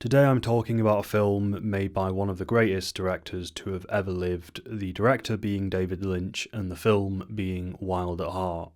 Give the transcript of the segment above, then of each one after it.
Today I'm talking about a film made by one of the greatest directors to have ever lived, the director being David Lynch and the film being Wild at Heart.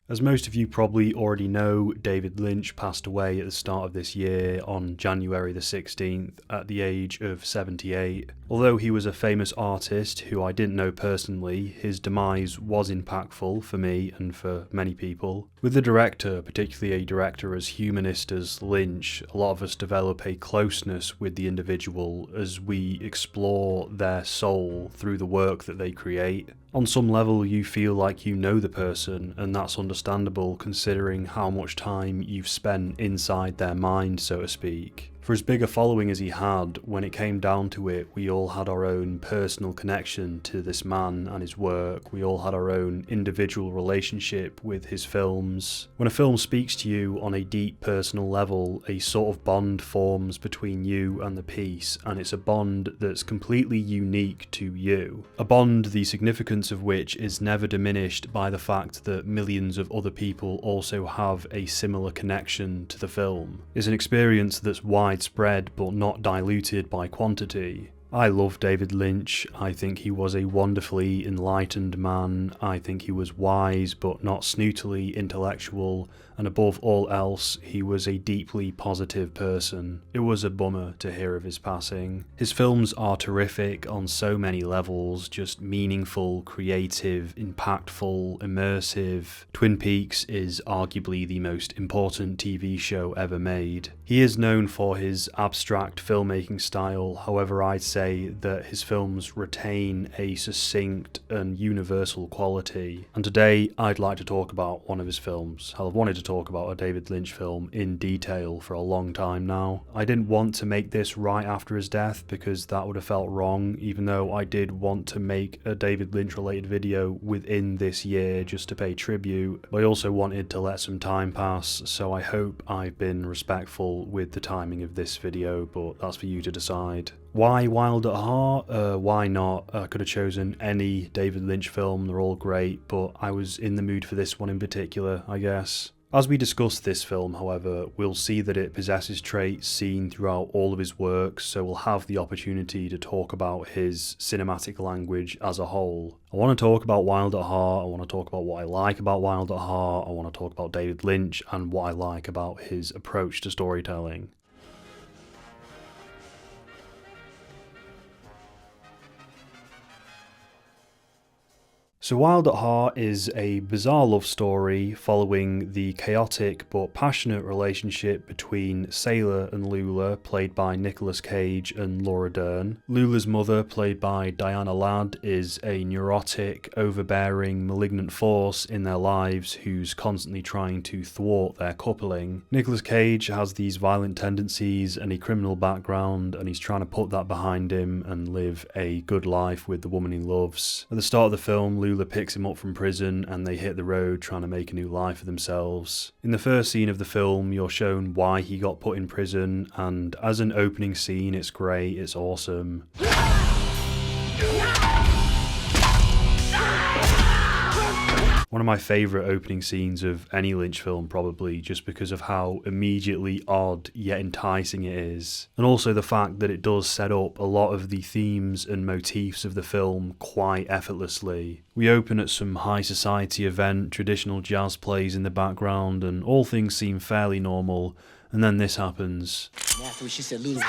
As most of you probably already know, David Lynch passed away at the start of this year on January the 16th at the age of 78. Although he was a famous artist who I didn't know personally, his demise was impactful for me and for many people. With the director, particularly a director as humanist as Lynch, a lot of us develop a closeness with the individual as we explore their soul through the work that they create. On some level, you feel like you know the person, and that's understandable considering how much time you've spent inside their mind, so to speak. For as big a following as he had, when it came down to it, we all had our own personal connection to this man and his work. We all had our own individual relationship with his films. When a film speaks to you on a deep personal level, a sort of bond forms between you and the piece, and it's a bond that's completely unique to you. A bond the significance of which is never diminished by the fact that millions of other people also have a similar connection to the film. It's an experience that's widespread but not diluted by quantity. I love David Lynch. I think he was a wonderfully enlightened man. I think he was wise but not snootily intellectual, and above all else, he was a deeply positive person. It was a bummer to hear of his passing. His films are terrific on so many levels, just meaningful, creative, impactful, immersive. Twin Peaks is arguably the most important TV show ever made. He is known for his abstract filmmaking style, however I'd say that his films retain a succinct and universal quality. And today I'd like to talk about one of his films. I've wanted to talk about a David Lynch film in detail for a long time now. I didn't want to make this right after his death because that would have felt wrong, even though I did want to make a David Lynch related video within this year just to pay tribute. But I also wanted to let some time pass, so I hope I've been respectful with the timing of this video, but that's for you to decide. Why Wild at Heart? Why not? I could have chosen any David Lynch film, they're all great, but I was in the mood for this one in particular, I guess. As we discuss this film, however, we'll see that it possesses traits seen throughout all of his works, so we'll have the opportunity to talk about his cinematic language as a whole. I want to talk about Wild at Heart, I want to talk about what I like about Wild at Heart, I want to talk about David Lynch and what I like about his approach to storytelling. So Wild at Heart is a bizarre love story following the chaotic but passionate relationship between Sailor and Lula, played by Nicolas Cage and Laura Dern. Lula's mother, played by Diana Ladd, is a neurotic, overbearing, malignant force in their lives who's constantly trying to thwart their coupling. Nicolas Cage has these violent tendencies and a criminal background, and he's trying to put that behind him and live a good life with the woman he loves. At the start of the film, Lula picks him up from prison and they hit the road trying to make a new life for themselves. In the first scene of the film, you're shown why he got put in prison, and as an opening scene, it's great, it's awesome. One of my favourite opening scenes of any Lynch film, probably, just because of how immediately odd yet enticing it is. And also the fact that it does set up a lot of the themes and motifs of the film quite effortlessly. We open at some high society event, traditional jazz plays in the background, and all things seem fairly normal, and then this happens. After she said, Lula,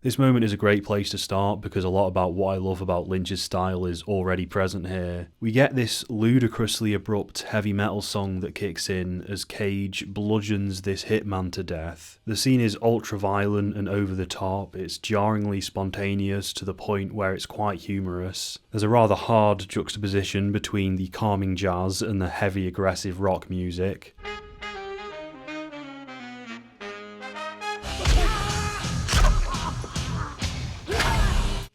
This moment is a great place to start because a lot about what I love about Lynch's style is already present here. We get this ludicrously abrupt heavy metal song that kicks in as Cage bludgeons this hitman to death. The scene is ultra violent and over the top, it's jarringly spontaneous to the point where it's quite humorous. There's a rather hard juxtaposition between the calming jazz and the heavy aggressive rock music.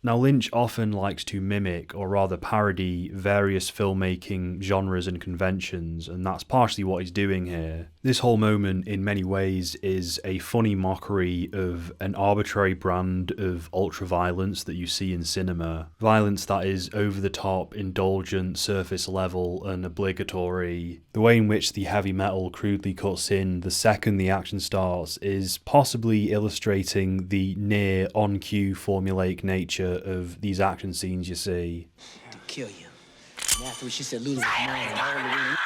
Now, Lynch often likes to mimic, or rather parody, various filmmaking genres and conventions, and that's partially what he's doing here. This whole moment, in many ways, is a funny mockery of an arbitrary brand of ultra-violence that you see in cinema. Violence that is over-the-top, indulgent, surface level, and obligatory. The way in which the heavy metal crudely cuts in the second the action starts is possibly illustrating the near on-cue formulaic nature of these action scenes you see. To kill you. And afterwards she said Lula was mine.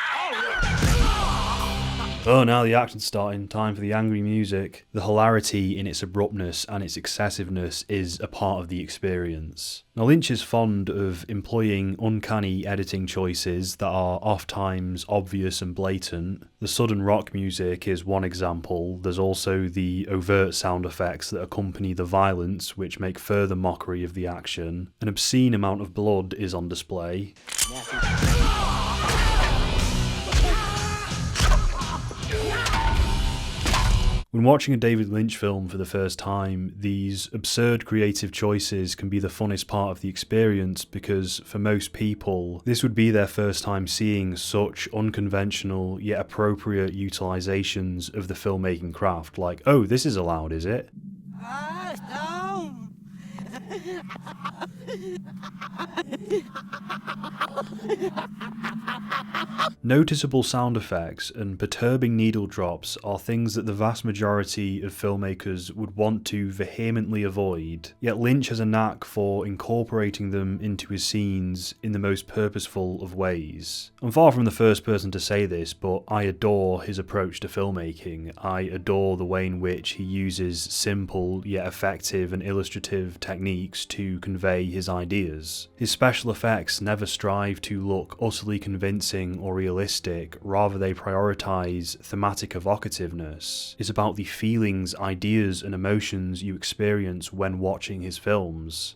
Oh, now the action's starting, time for the angry music. The hilarity in its abruptness and its excessiveness is a part of the experience. Now, Lynch is fond of employing uncanny editing choices that are oft-times obvious and blatant. The sudden rock music is one example. There's also the overt sound effects that accompany the violence, which make further mockery of the action. An obscene amount of blood is on display. When watching a David Lynch film for the first time, these absurd creative choices can be the funnest part of the experience because, for most people, this would be their first time seeing such unconventional yet appropriate utilizations of the filmmaking craft. Like, oh, this is allowed, is it? Noticeable sound effects and perturbing needle drops are things that the vast majority of filmmakers would want to vehemently avoid, yet Lynch has a knack for incorporating them into his scenes in the most purposeful of ways. I'm far from the first person to say this, but I adore his approach to filmmaking. I adore the way in which he uses simple yet effective and illustrative techniques to convey his ideas. His special effects never strive to look utterly convincing or realistic, rather they prioritise thematic evocativeness. It's about the feelings, ideas and emotions you experience when watching his films.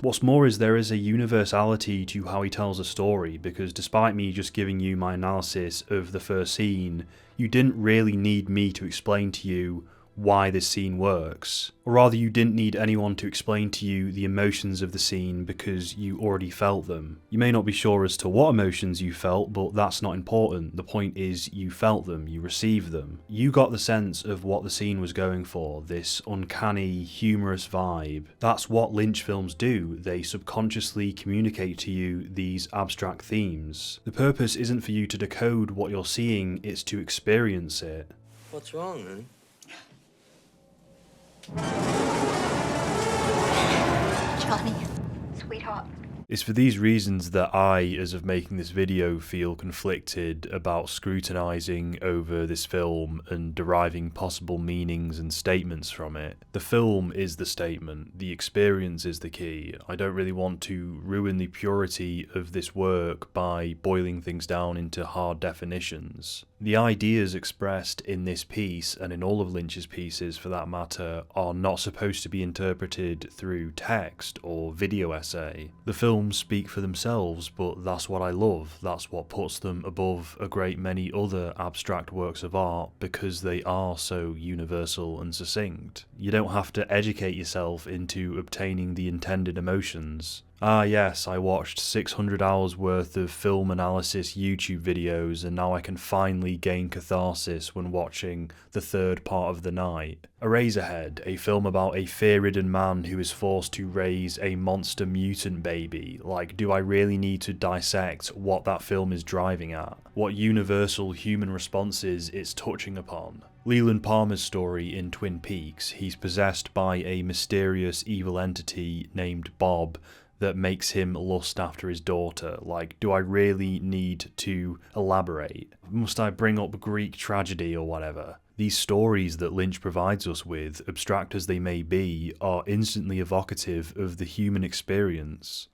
What's more is there is a universality to how he tells a story, because despite me just giving you my analysis of the first scene, you didn't really need me to explain to you why this scene works. Or rather, you didn't need anyone to explain to you the emotions of the scene because you already felt them. You may not be sure as to what emotions you felt, but that's not important. The point is you felt them, you received them. You got the sense of what the scene was going for, this uncanny, humorous vibe. That's what Lynch films do. They subconsciously communicate to you these abstract themes. The purpose isn't for you to decode what you're seeing, it's to experience it. What's wrong, man? Johnny, sweetheart. It's for these reasons that I, as of making this video, feel conflicted about scrutinising over this film and deriving possible meanings and statements from it. The film is the statement, the experience is the key. I don't really want to ruin the purity of this work by boiling things down into hard definitions. The ideas expressed in this piece, and in all of Lynch's pieces for that matter, are not supposed to be interpreted through text or video essay. The films speak for themselves, but that's what I love. That's what puts them above a great many other abstract works of art, because they are so universal and succinct. You don't have to educate yourself into obtaining the intended emotions. Ah yes, I watched 600 hours worth of film analysis YouTube videos and now I can finally gain catharsis when watching The Third Part of the Night. Eraserhead, a film about a fear-ridden man who is forced to raise a monster mutant baby. Like, do I really need to dissect what that film is driving at? What universal human responses it's touching upon? Leland Palmer's story in Twin Peaks, he's possessed by a mysterious evil entity named Bob that makes him lust after his daughter. Like, do I really need to elaborate? Must I bring up Greek tragedy or whatever? These stories that Lynch provides us with, abstract as they may be, are instantly evocative of the human experience.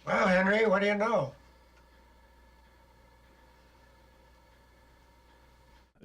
Well, Henry, what do you know?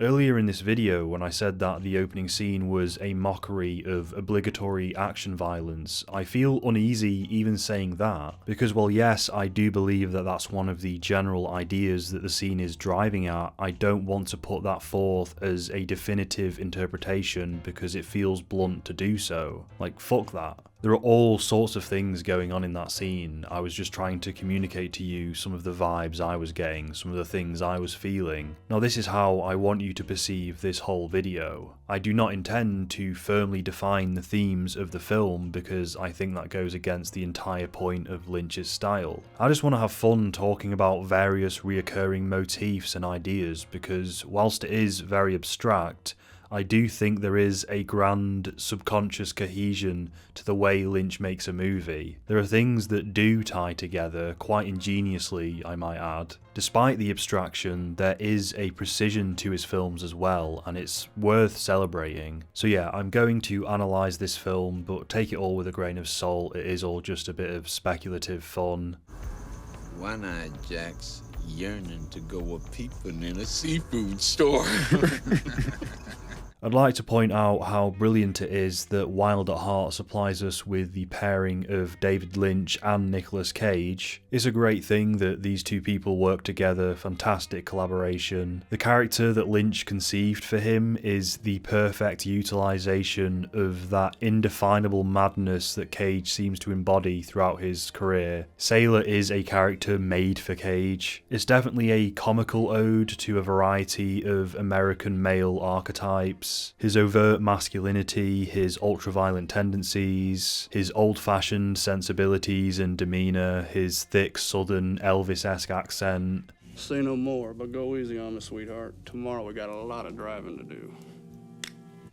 Earlier in this video, when I said that the opening scene was a mockery of obligatory action violence, I feel uneasy even saying that, because while yes, I do believe that that's one of the general ideas that the scene is driving at, I don't want to put that forth as a definitive interpretation because it feels blunt to do so. Like, fuck that. There are all sorts of things going on in that scene. I was just trying to communicate to you some of the vibes I was getting, some of the things I was feeling. Now this is how I want you to perceive this whole video. I do not intend to firmly define the themes of the film because I think that goes against the entire point of Lynch's style. I just want to have fun talking about various reoccurring motifs and ideas because whilst it is very abstract, I do think there is a grand subconscious cohesion to the way Lynch makes a movie. There are things that do tie together quite ingeniously, I might add. Despite the abstraction, there is a precision to his films as well, and it's worth celebrating. So yeah, I'm going to analyse this film, but take it all with a grain of salt. It is all just a bit of speculative fun. One-eyed Jack's yearning to go a-peeping in a seafood store. I'd like to point out how brilliant it is that Wild at Heart supplies us with the pairing of David Lynch and Nicolas Cage. It's a great thing that these two people work together, fantastic collaboration. The character that Lynch conceived for him is the perfect utilisation of that indefinable madness that Cage seems to embody throughout his career. Sailor is a character made for Cage. It's definitely a comical ode to a variety of American male archetypes. His overt masculinity, his ultra-violent tendencies, his old-fashioned sensibilities and demeanour, his thick southern Elvis-esque accent. Say no more, but go easy on me, sweetheart. Tomorrow we got a lot of driving to do.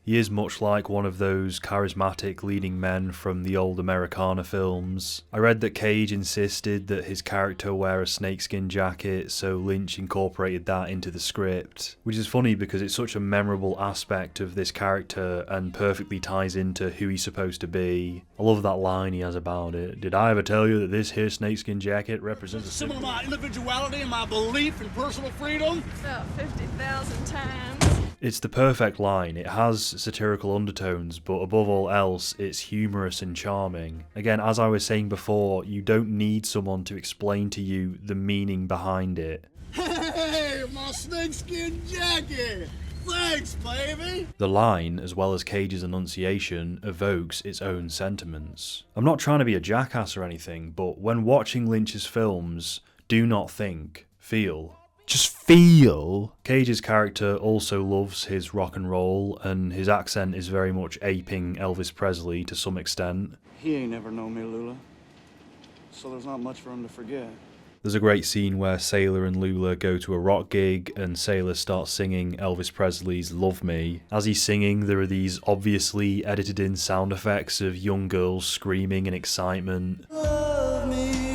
He is much like one of those charismatic leading men from the old Americana films. I read that Cage insisted that his character wear a snakeskin jacket, so Lynch incorporated that into the script, which is funny because it's such a memorable aspect of this character and perfectly ties into who he's supposed to be. I love that line he has about it. Did I ever tell you that this here snakeskin jacket represents a Symbol of my individuality and my belief in personal freedom? About 50,000 times. It's the perfect line. It has satirical undertones, but above all else, it's humorous and charming. Again, as I was saying before, you don't need someone to explain to you the meaning behind it. Hey, my snakeskin jacket! Thanks, baby! The line, as well as Cage's enunciation, evokes its own sentiments. I'm not trying to be a jackass or anything, but when watching Lynch's films, do not think, feel. Just feel. Cage's character also loves his rock and roll, and his accent is very much aping Elvis Presley to some extent. He ain't never known me, Lula. So there's not much for him to forget. There's a great scene where Sailor and Lula go to a rock gig and Sailor starts singing Elvis Presley's Love Me. As he's singing, there are these obviously edited in sound effects of young girls screaming in excitement. Love me.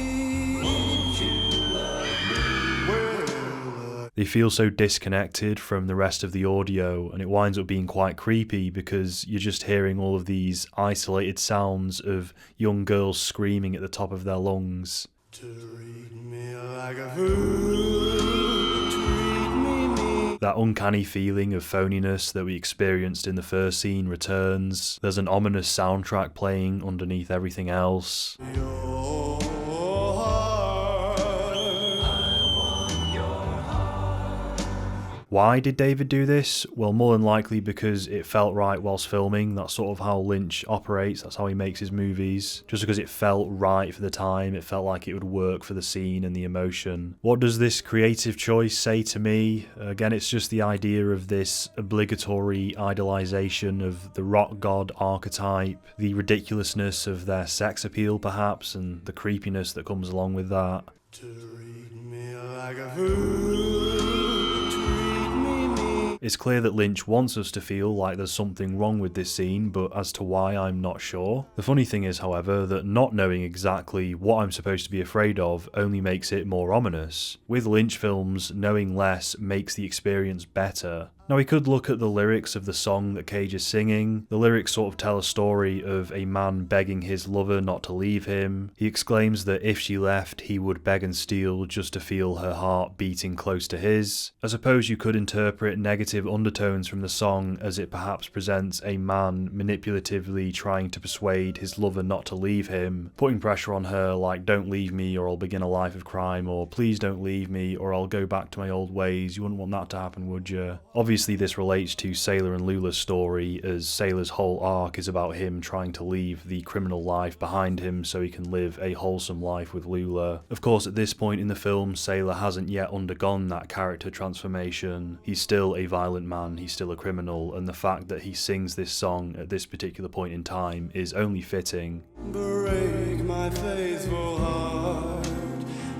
They feel so disconnected from the rest of the audio, and it winds up being quite creepy because you're just hearing all of these isolated sounds of young girls screaming at the top of their lungs. That uncanny feeling of phoniness that we experienced in the first scene returns. There's an ominous soundtrack playing underneath everything else. Why did David do this? Well, more than likely because it felt right whilst filming. That's sort of how Lynch operates, that's how he makes his movies. Just because it felt right for the time, it felt like it would work for the scene and the emotion. What does this creative choice say to me? Again, it's just the idea of this obligatory idolization of the rock god archetype, the ridiculousness of their sex appeal perhaps, and the creepiness that comes along with that. It's clear that Lynch wants us to feel like there's something wrong with this scene, but as to why, I'm not sure. The funny thing is, however, that not knowing exactly what I'm supposed to be afraid of only makes it more ominous. With Lynch films, knowing less makes the experience better. Now we could look at the lyrics of the song that Cage is singing. The lyrics sort of tell a story of a man begging his lover not to leave him. He exclaims that if she left, he would beg and steal just to feel her heart beating close to his. I suppose you could interpret negative undertones from the song as it perhaps presents a man manipulatively trying to persuade his lover not to leave him, putting pressure on her like don't leave me or I'll begin a life of crime, or please don't leave me or I'll go back to my old ways. You wouldn't want that to happen, would you? Obviously this relates to Sailor and Lula's story, as Sailor's whole arc is about him trying to leave the criminal life behind him so he can live a wholesome life with Lula. Of course, at this point in the film, Sailor hasn't yet undergone that character transformation. He's still a violent man, he's still a criminal, and the fact that he sings this song at this particular point in time is only fitting. Break my faithful heart,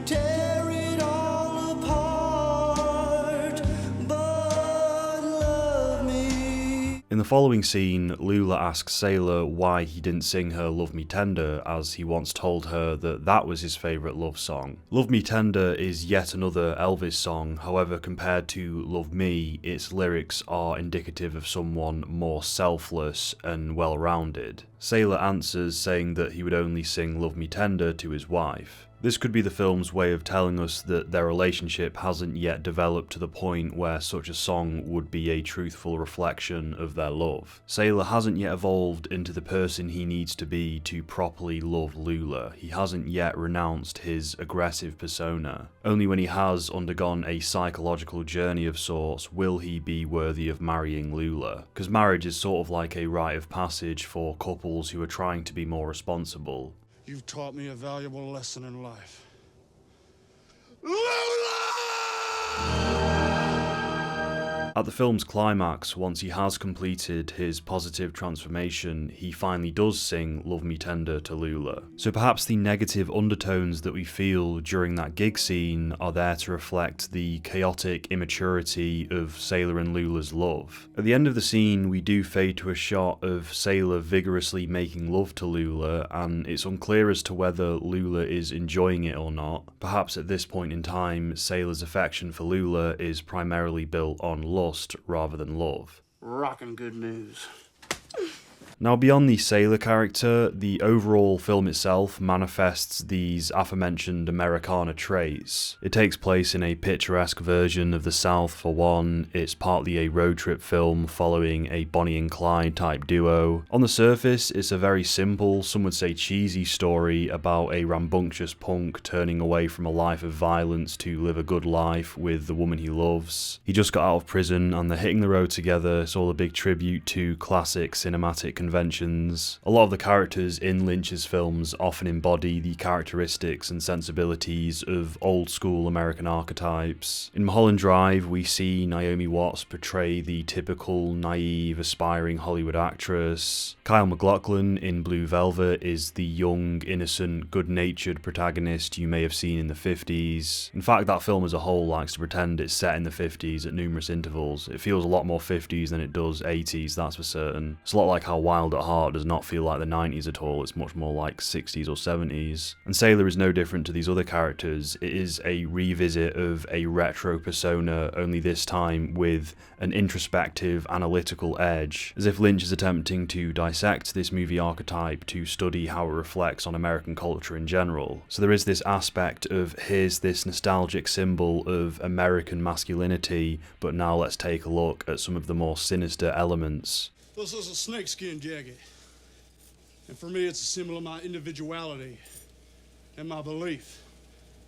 tear it all apart, but love me. In the following scene, Lula asks Sailor why he didn't sing her Love Me Tender, as he once told her that that was his favourite love song. Love Me Tender is yet another Elvis song, however compared to Love Me, its lyrics are indicative of someone more selfless and well-rounded. Sailor answers saying that he would only sing Love Me Tender to his wife. This could be the film's way of telling us that their relationship hasn't yet developed to the point where such a song would be a truthful reflection of their love. Sailor hasn't yet evolved into the person he needs to be to properly love Lula. He hasn't yet renounced his aggressive persona. Only when he has undergone a psychological journey of sorts will he be worthy of marrying Lula. Because marriage is sort of like a rite of passage for couples who are trying to be more responsible. You've taught me a valuable lesson in life. At the film's climax, once he has completed his positive transformation, he finally does sing Love Me Tender to Lula. So perhaps the negative undertones that we feel during that gig scene are there to reflect the chaotic immaturity of Sailor and Lula's love. At the end of the scene, we do fade to a shot of Sailor vigorously making love to Lula, and it's unclear as to whether Lula is enjoying it or not. Perhaps at this point in time, Sailor's affection for Lula is primarily built on lust rather than love. Rockin' good news. Now, beyond the Sailor character, the overall film itself manifests these aforementioned Americana traits. It takes place in a picturesque version of the South for one, it's partly a road trip film following a Bonnie and Clyde type duo. On the surface, it's a very simple, some would say cheesy story about a rambunctious punk turning away from a life of violence to live a good life with the woman he loves. He just got out of prison and they're hitting the road together, it's all a big tribute to classic cinematic conventions. A lot of the characters in Lynch's films often embody the characteristics and sensibilities of old school American archetypes. In Mulholland Drive, we see Naomi Watts portray the typical naive, aspiring Hollywood actress. Kyle MacLachlan in Blue Velvet is the young, innocent, good-natured protagonist you may have seen in the 50s. In fact, that film as a whole likes to pretend it's set in the 50s at numerous intervals. It feels a lot more 50s than it does 80s, that's for certain. It's a lot like how Wild at Heart does not feel like the 90s at all, it's much more like 60s or 70s. And Sailor is no different to these other characters. It is a revisit of a retro persona, only this time with an introspective, analytical edge, as if Lynch is attempting to dissect this movie archetype to study how it reflects on American culture in general. So there is this aspect of here's this nostalgic symbol of American masculinity, but now let's take a look at some of the more sinister elements. This is a snakeskin jacket. And for me, it's a symbol of my individuality and my belief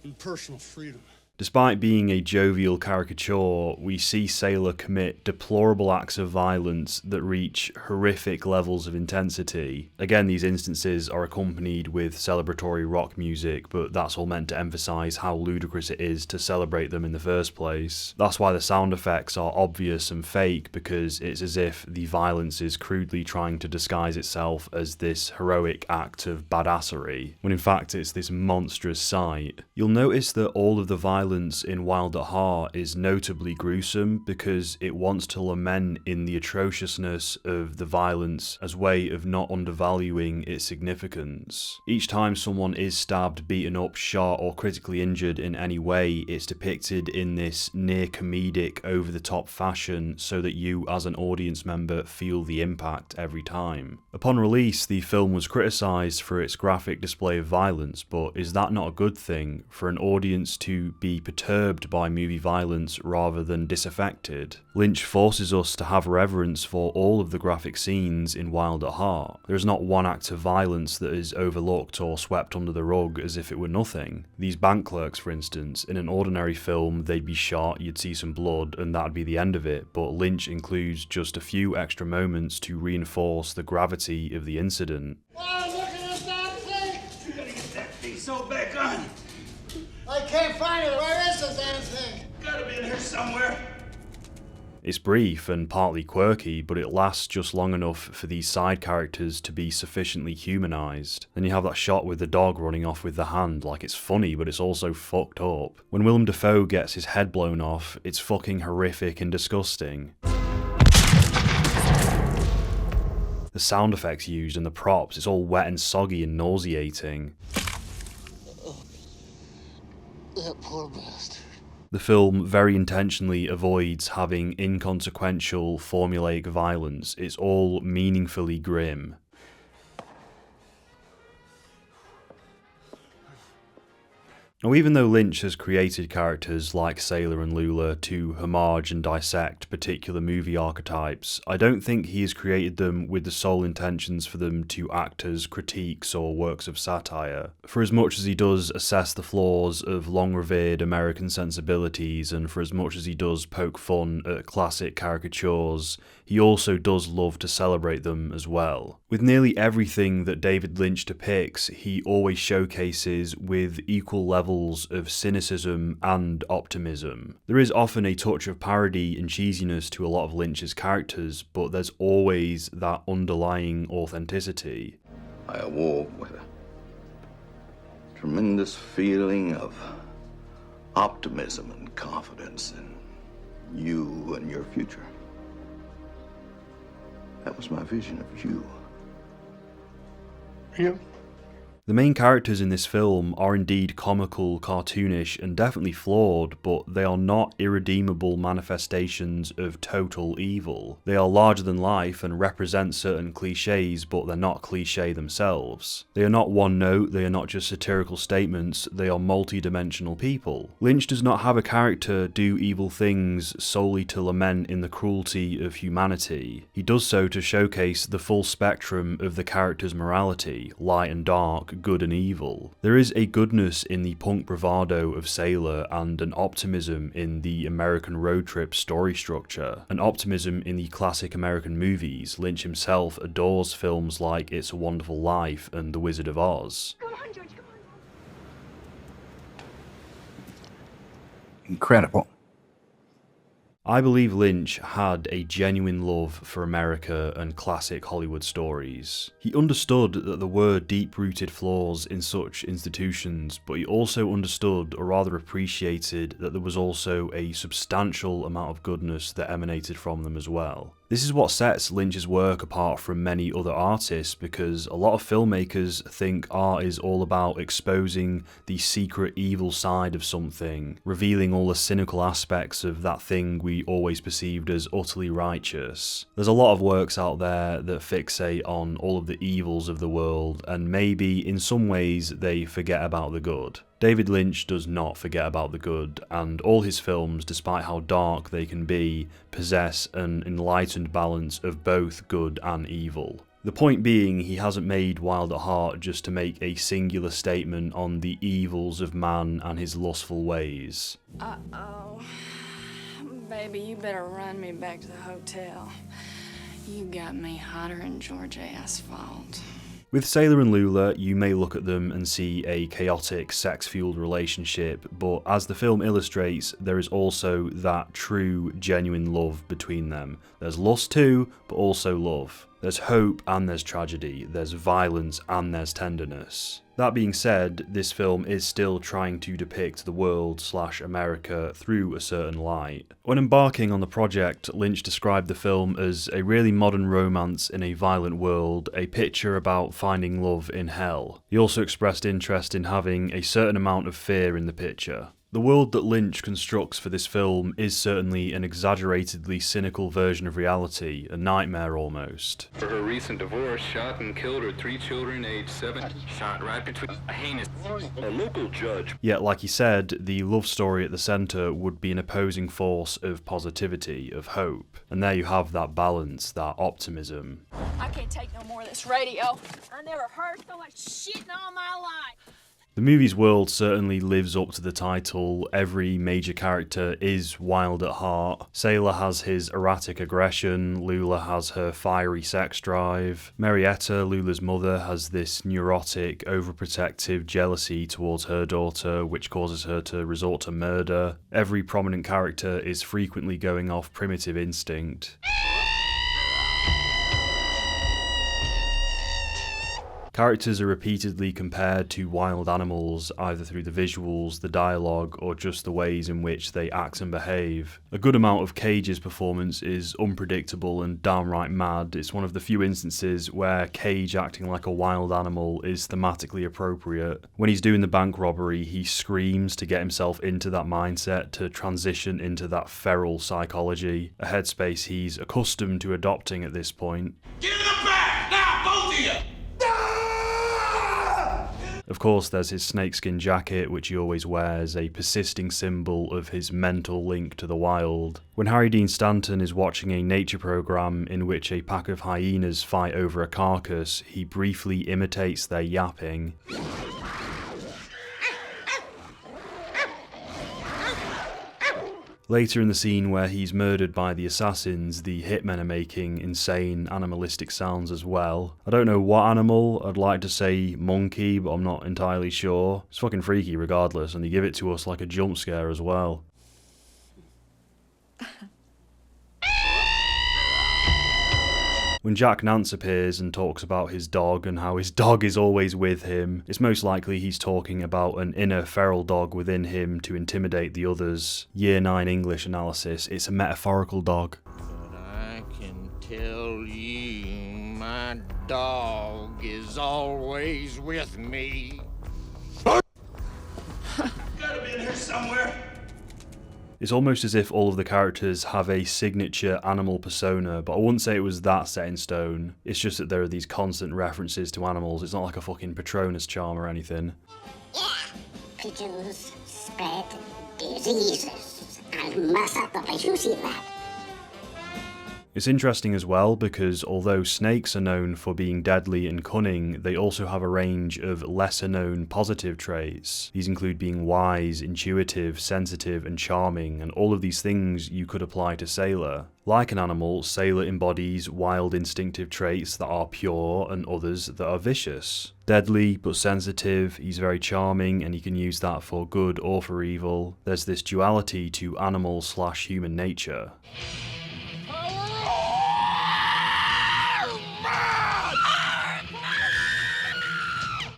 in personal freedom. Despite being a jovial caricature, we see Sailor commit deplorable acts of violence that reach horrific levels of intensity. Again, these instances are accompanied with celebratory rock music, but that's all meant to emphasise how ludicrous it is to celebrate them in the first place. That's why the sound effects are obvious and fake, because it's as if the violence is crudely trying to disguise itself as this heroic act of badassery, when in fact it's this monstrous sight. You'll notice that all of the violence violence in Wild at Heart is notably gruesome because it wants to lament in the atrociousness of the violence as way of not undervaluing its significance. Each time someone is stabbed, beaten up, shot or critically injured in any way, it's depicted in this near comedic, over-the-top fashion so that you as an audience member feel the impact every time. Upon release, the film was criticised for its graphic display of violence, but is that not a good thing for an audience to be perturbed by movie violence rather than disaffected? Lynch forces us to have reverence for all of the graphic scenes in Wild at Heart. There is not one act of violence that is overlooked or swept under the rug as if it were nothing. These bank clerks, for instance, in an ordinary film they'd be shot, you'd see some blood and that'd be the end of it, but Lynch includes just a few extra moments to reinforce the gravity of the incident. Wow, look at this damn thing! You gotta get that thing so back on. I can't find it. Where is the damn thing? Gotta be in here somewhere. It's brief and partly quirky, but it lasts just long enough for these side characters to be sufficiently humanised. Then you have that shot with the dog running off with the hand, like it's funny, but it's also fucked up. When Willem Dafoe gets his head blown off, it's fucking horrific and disgusting. The sound effects used and the props, it's all wet and soggy and nauseating. That poor bastard. The film very intentionally avoids having inconsequential, formulaic violence. It's all meaningfully grim. Now, even though Lynch has created characters like Sailor and Lula to homage and dissect particular movie archetypes, I don't think he has created them with the sole intentions for them to act as critiques or works of satire. For as much as he does assess the flaws of long-revered American sensibilities, and for as much as he does poke fun at classic caricatures, he also does love to celebrate them as well. With nearly everything that David Lynch depicts, he always showcases with equal levels of cynicism and optimism. There is often a touch of parody and cheesiness to a lot of Lynch's characters, but there's always that underlying authenticity. I awoke with a tremendous feeling of optimism and confidence in you and your future. That was my vision of you. You? The main characters in this film are indeed comical, cartoonish, and definitely flawed, but they are not irredeemable manifestations of total evil. They are larger than life and represent certain cliches, but they're not cliché themselves. They are not one note, they are not just satirical statements, they are multi-dimensional people. Lynch does not have a character do evil things solely to lament in the cruelty of humanity. He does so to showcase the full spectrum of the character's morality, light and dark, good and evil. There is a goodness in the punk bravado of Sailor and an optimism in the American road trip story structure, an optimism in the classic American movies. Lynch himself adores films like It's a Wonderful Life and The Wizard of Oz. Come on, George, come on. Incredible. I believe Lynch had a genuine love for America and classic Hollywood stories. He understood that there were deep-rooted flaws in such institutions, but he also understood, or rather appreciated, that there was also a substantial amount of goodness that emanated from them as well. This is what sets Lynch's work apart from many other artists, because a lot of filmmakers think art is all about exposing the secret evil side of something, revealing all the cynical aspects of that thing we always perceived as utterly righteous. There's a lot of works out there that fixate on all of the evils of the world, and maybe in some ways they forget about the good. David Lynch does not forget about the good, and all his films, despite how dark they can be, possess an enlightened balance of both good and evil. The point being, he hasn't made Wild at Heart just to make a singular statement on the evils of man and his lustful ways. Uh-oh. Baby, you better run me back to the hotel. You got me hotter than Georgia asphalt. With Sailor and Lula, you may look at them and see a chaotic, sex-fueled relationship, but as the film illustrates, there is also that true, genuine love between them. There's lust too, but also love. There's hope and there's tragedy, there's violence and there's tenderness. That being said, this film is still trying to depict the world/America through a certain light. When embarking on the project, Lynch described the film as a really modern romance in a violent world, a picture about finding love in hell. He also expressed interest in having a certain amount of fear in the picture. The world that Lynch constructs for this film is certainly an exaggeratedly cynical version of reality, a nightmare almost. For her recent divorce, shot and killed her 3 children aged 7. Shot right between a heinous... A local judge. Yet, like he said, the love story at the centre would be an opposing force of positivity, of hope. And there you have that balance, that optimism. I can't take no more of this radio. I never heard so much shit in all my life. The movie's world certainly lives up to the title. Every major character is wild at heart. Sailor has his erratic aggression, Lula has her fiery sex drive. Marietta, Lula's mother, has this neurotic, overprotective jealousy towards her daughter, which causes her to resort to murder. Every prominent character is frequently going off primitive instinct. Characters are repeatedly compared to wild animals, either through the visuals, the dialogue, or just the ways in which they act and behave. A good amount of Cage's performance is unpredictable and downright mad. It's one of the few instances where Cage acting like a wild animal is thematically appropriate. When he's doing the bank robbery, he screams to get himself into that mindset, to transition into that feral psychology, a headspace he's accustomed to adopting at this point. Get in the back! Now, both of you! Of course, there's his snakeskin jacket, which he always wears, a persisting symbol of his mental link to the wild. When Harry Dean Stanton is watching a nature program in which a pack of hyenas fight over a carcass, he briefly imitates their yapping. Later in the scene where he's murdered by the assassins, the hitmen are making insane animalistic sounds as well. I don't know what animal, I'd like to say monkey, but I'm not entirely sure. It's fucking freaky regardless, and they give it to us like a jump scare as well. When Jack Nance appears and talks about his dog and how his dog is always with him, it's most likely he's talking about an inner feral dog within him to intimidate the others. Year 9 English analysis, it's a metaphorical dog. But I can tell you, my dog is always with me. Gotta be in here somewhere. It's almost as if all of the characters have a signature animal persona, but I wouldn't say it was that set in stone. It's just that there are these constant references to animals. It's not like a fucking Patronus charm or anything. Yeah, pigeons spread diseases and mess up the place. You see that? It's interesting as well because although snakes are known for being deadly and cunning, they also have a range of lesser known positive traits. These include being wise, intuitive, sensitive and charming, and all of these things you could apply to Sailor. Like an animal, Sailor embodies wild instinctive traits that are pure and others that are vicious. Deadly but sensitive, he's very charming and he can use that for good or for evil. There's this duality to animal/human nature.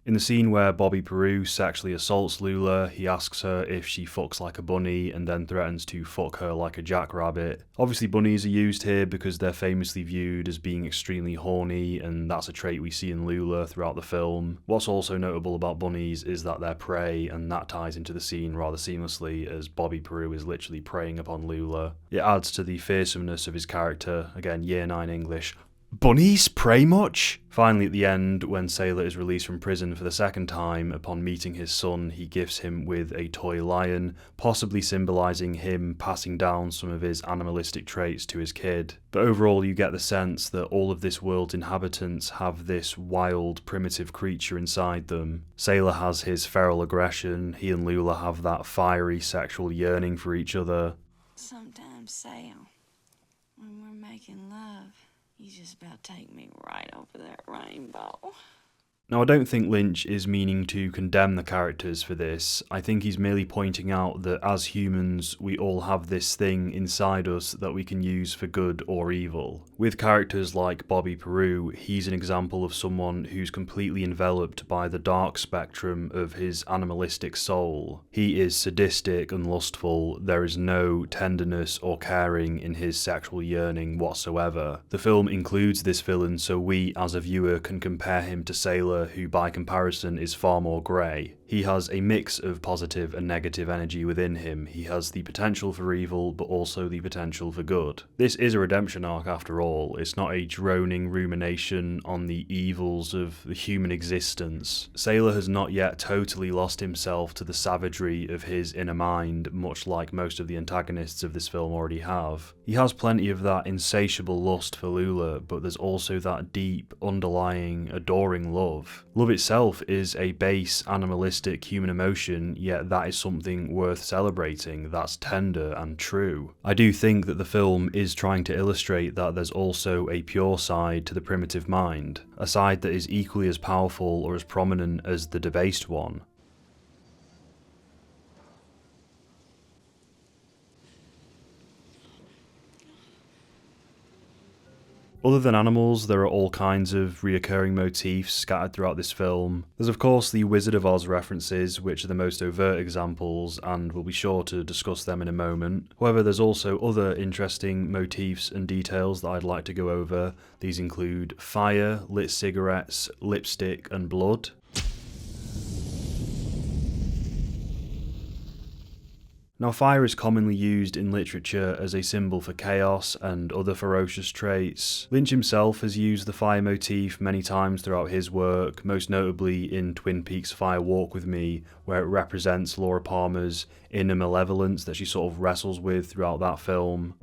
In the scene where Bobby Peru sexually assaults Lula, he asks her if she fucks like a bunny and then threatens to fuck her like a jackrabbit. Obviously bunnies are used here because they're famously viewed as being extremely horny, and that's a trait we see in Lula throughout the film. What's also notable about bunnies is that they're prey, and that ties into the scene rather seamlessly as Bobby Peru is literally preying upon Lula. It adds to the fearsomeness of his character, again year 9 English. Bunnies prey much? Finally at the end, when Sailor is released from prison for the second time, upon meeting his son, he gifts him with a toy lion, possibly symbolising him passing down some of his animalistic traits to his kid. But overall you get the sense that all of this world's inhabitants have this wild, primitive creature inside them. Sailor has his feral aggression, he and Lula have that fiery sexual yearning for each other. Sometimes, Sam, when we're making love, you just about take me right over that rainbow. Now, I don't think Lynch is meaning to condemn the characters for this. I think he's merely pointing out that as humans, we all have this thing inside us that we can use for good or evil. With characters like Bobby Peru, he's an example of someone who's completely enveloped by the dark spectrum of his animalistic soul. He is sadistic and lustful. There is no tenderness or caring in his sexual yearning whatsoever. The film includes this villain so we, as a viewer, can compare him to Sailor, who by comparison is far more grey. He has a mix of positive and negative energy within him. He has the potential for evil, but also the potential for good. This is a redemption arc after all. It's not a droning rumination on the evils of the human existence. Sailor has not yet totally lost himself to the savagery of his inner mind, much like most of the antagonists of this film already have. He has plenty of that insatiable lust for Lula, but there's also that deep, underlying, adoring love. Love itself is a base, animalistic human emotion, yet that is something worth celebrating, that's tender and true. I do think that the film is trying to illustrate that there's also a pure side to the primitive mind, a side that is equally as powerful or as prominent as the debased one. Other than animals, there are all kinds of reoccurring motifs scattered throughout this film. There's of course the Wizard of Oz references, which are the most overt examples, and we'll be sure to discuss them in a moment. However, there's also other interesting motifs and details that I'd like to go over. These include fire, lit cigarettes, lipstick, and blood. Now, fire is commonly used in literature as a symbol for chaos and other ferocious traits. Lynch himself has used the fire motif many times throughout his work, most notably in Twin Peaks' Fire Walk With Me, where it represents Laura Palmer's inner malevolence that she sort of wrestles with throughout that film.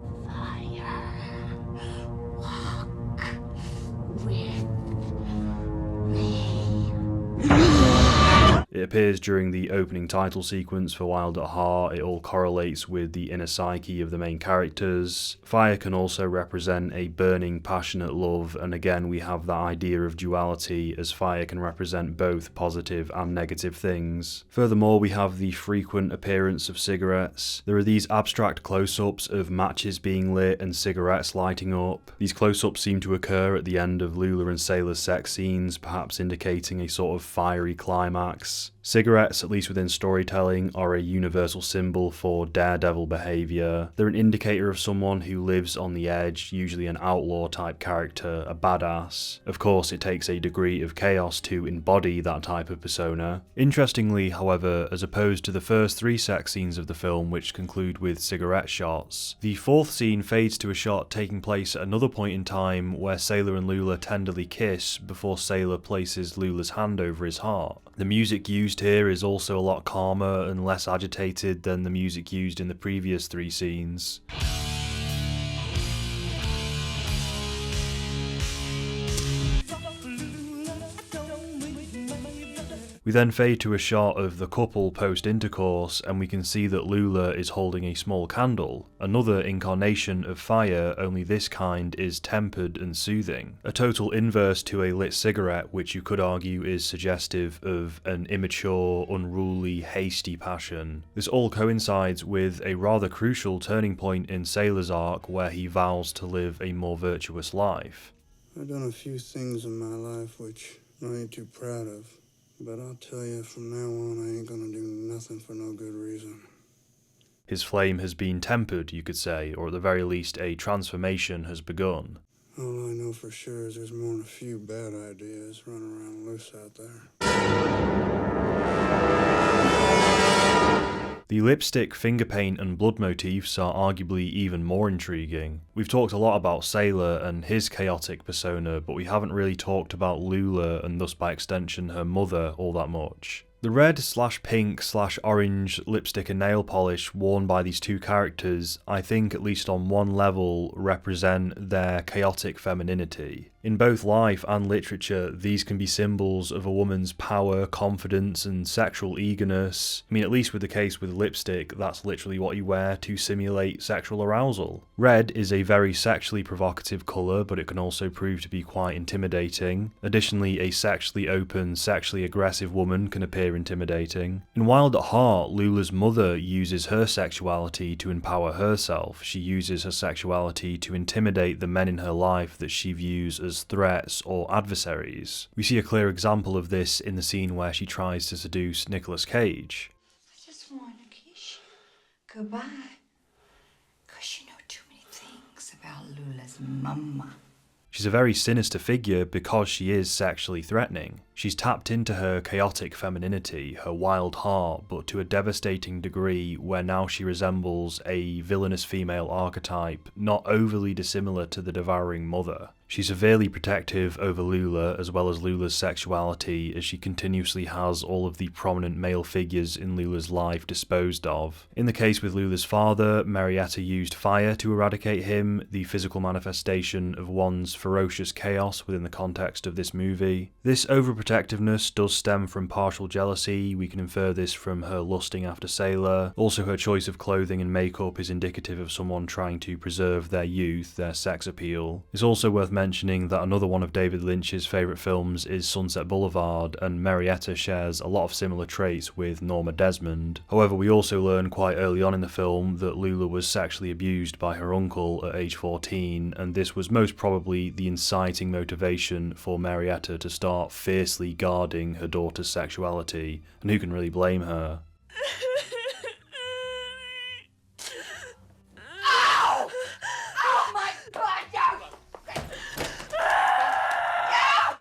It appears during the opening title sequence for Wild at Heart. It all correlates with the inner psyche of the main characters. Fire can also represent a burning, passionate love, and again we have that idea of duality, as fire can represent both positive and negative things. Furthermore, we have the frequent appearance of cigarettes. There are these abstract close-ups of matches being lit and cigarettes lighting up. These close-ups seem to occur at the end of Lula and Sailor's sex scenes, perhaps indicating a sort of fiery climax. Cigarettes, at least within storytelling, are a universal symbol for daredevil behaviour. They're an indicator of someone who lives on the edge, usually an outlaw type character, a badass. Of course, it takes a degree of chaos to embody that type of persona. Interestingly, however, as opposed to the first 3 sex scenes of the film, which conclude with cigarette shots, the 4th scene fades to a shot taking place at another point in time where Sailor and Lula tenderly kiss before Sailor places Lula's hand over his heart. The music used here is also a lot calmer and less agitated than the music used in the previous 3 scenes. We then fade to a shot of the couple post-intercourse, and we can see that Lula is holding a small candle, another incarnation of fire, only this kind is tempered and soothing. A total inverse to a lit cigarette, which you could argue is suggestive of an immature, unruly, hasty passion. This all coincides with a rather crucial turning point in Sailor's arc, where he vows to live a more virtuous life. I've done a few things in my life which I ain't too proud of. But I'll tell you, from now on, I ain't gonna do nothing for no good reason. His flame has been tempered, you could say, or at the very least a transformation has begun. All I know for sure is there's more than a few bad ideas running around loose out there. The lipstick, finger paint and blood motifs are arguably even more intriguing. We've talked a lot about Sailor and his chaotic persona, but we haven't really talked about Lula and thus by extension her mother all that much. The red/pink/orange lipstick and nail polish worn by these 2 characters, I think at least on one level, represent their chaotic femininity. In both life and literature, these can be symbols of a woman's power, confidence, and sexual eagerness. I mean, at least with the case with lipstick, that's literally what you wear to simulate sexual arousal. Red is a very sexually provocative colour, but it can also prove to be quite intimidating. Additionally, a sexually open, sexually aggressive woman can appear intimidating. In Wild at Heart, Lula's mother uses her sexuality to empower herself. She uses her sexuality to intimidate the men in her life that she views as threats or adversaries. We see a clear example of this in the scene where she tries to seduce Nicolas Cage. I just want to kiss you goodbye, 'cause you know too many things about Lula's mama. She's a very sinister figure because she is sexually threatening. She's tapped into her chaotic femininity, her wild heart, but to a devastating degree where now she resembles a villainous female archetype not overly dissimilar to the devouring mother. She's severely protective over Lula as well as Lula's sexuality, as she continuously has all of the prominent male figures in Lula's life disposed of. In the case with Lula's father, Marietta used fire to eradicate him, the physical manifestation of one's ferocious chaos within the context of this movie. This overprotectiveness does stem from partial jealousy. We can infer this from her lusting after Sailor. Also, her choice of clothing and makeup is indicative of someone trying to preserve their youth, their sex appeal. It's also worth mentioning that another one of David Lynch's favourite films is Sunset Boulevard, and Marietta shares a lot of similar traits with Norma Desmond. However, we also learn quite early on in the film that Lula was sexually abused by her uncle at age 14, and this was most probably the inciting motivation for Marietta to start fiercely guarding her daughter's sexuality, and who can really blame her?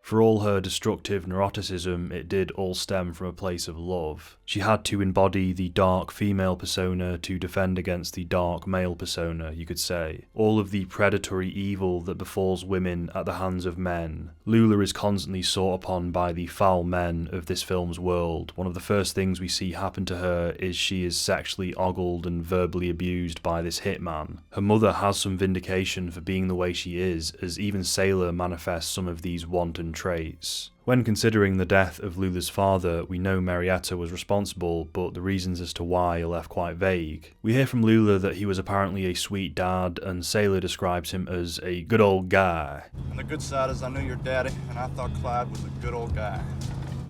For all her destructive neuroticism, it did all stem from a place of love. She had to embody the dark female persona to defend against the dark male persona, you could say. All of the predatory evil that befalls women at the hands of men. Lula is constantly sought upon by the foul men of this film's world. One of the first things we see happen to her is she is sexually ogled and verbally abused by this hitman. Her mother has some vindication for being the way she is, as even Sailor manifests some of these wanton traits. When considering the death of Lula's father, we know Marietta was responsible, but the reasons as to why are left quite vague. We hear from Lula that he was apparently a sweet dad, and Sailor describes him as a good old guy. And the good side is I knew your daddy, and I thought Clyde was a good old guy.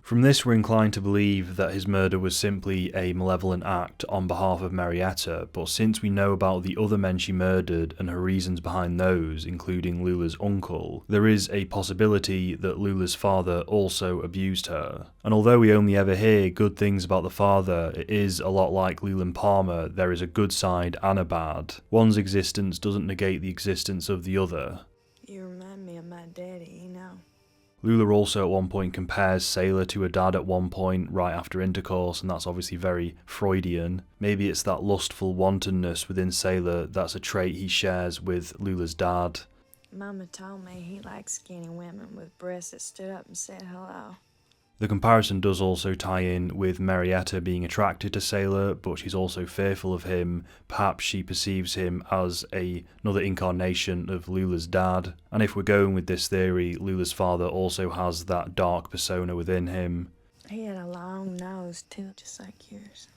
From this, we're inclined to believe that his murder was simply a malevolent act on behalf of Marietta, but since we know about the other men she murdered and her reasons behind those, including Lula's uncle, there is a possibility that Lula's father also abused her. And although we only ever hear good things about the father, it is a lot like Leland Palmer, there is a good side and a bad. One's existence doesn't negate the existence of the other. You remind me of my daddy, you know. Lula also at one point compares Sailor to her dad at one point right after intercourse, and that's obviously very Freudian. Maybe it's that lustful wantonness within Sailor that's a trait he shares with Lula's dad. Mama told me he liked skinny women with breasts that stood up and said hello. The comparison does also tie in with Marietta being attracted to Sailor, but she's also fearful of him. Perhaps she perceives him as another incarnation of Lula's dad. And if we're going with this theory, Lula's father also has that dark persona within him. He had a long nose too, just like yours.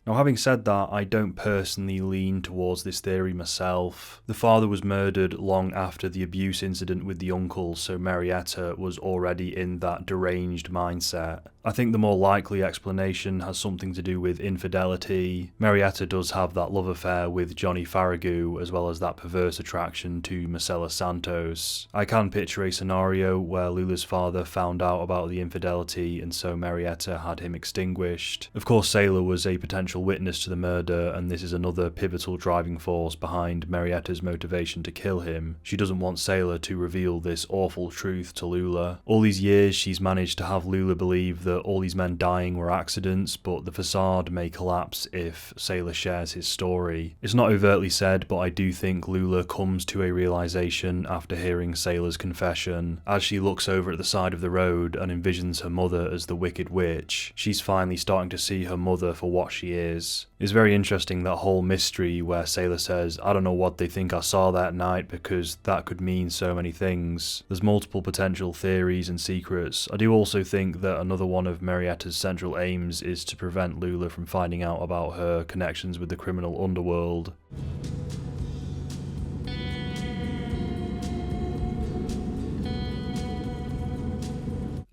Now, having said that, I don't personally lean towards this theory myself. The father was murdered long after the abuse incident with the uncle, so Marietta was already in that deranged mindset. I think the more likely explanation has something to do with infidelity. Marietta does have that love affair with Johnny Farragut, as well as that perverse attraction to Marcella Santos. I can picture a scenario where Lula's father found out about the infidelity, and so Marietta had him extinguished. Of course, Sailor was a potential witness to the murder, and this is another pivotal driving force behind Marietta's motivation to kill him. She doesn't want Sailor to reveal this awful truth to Lula. All these years she's managed to have Lula believe that that all these men dying were accidents, but the facade may collapse if Sailor shares his story. It's not overtly said, but I do think Lula comes to a realization after hearing Sailor's confession. As she looks over at the side of the road and envisions her mother as the Wicked Witch, she's finally starting to see her mother for what she is. It's very interesting, that whole mystery where Sailor says, "I don't know what they think I saw that night," because that could mean so many things. There's multiple potential theories and secrets. I do also think that another one of Marietta's central aims is to prevent Lula from finding out about her connections with the criminal underworld.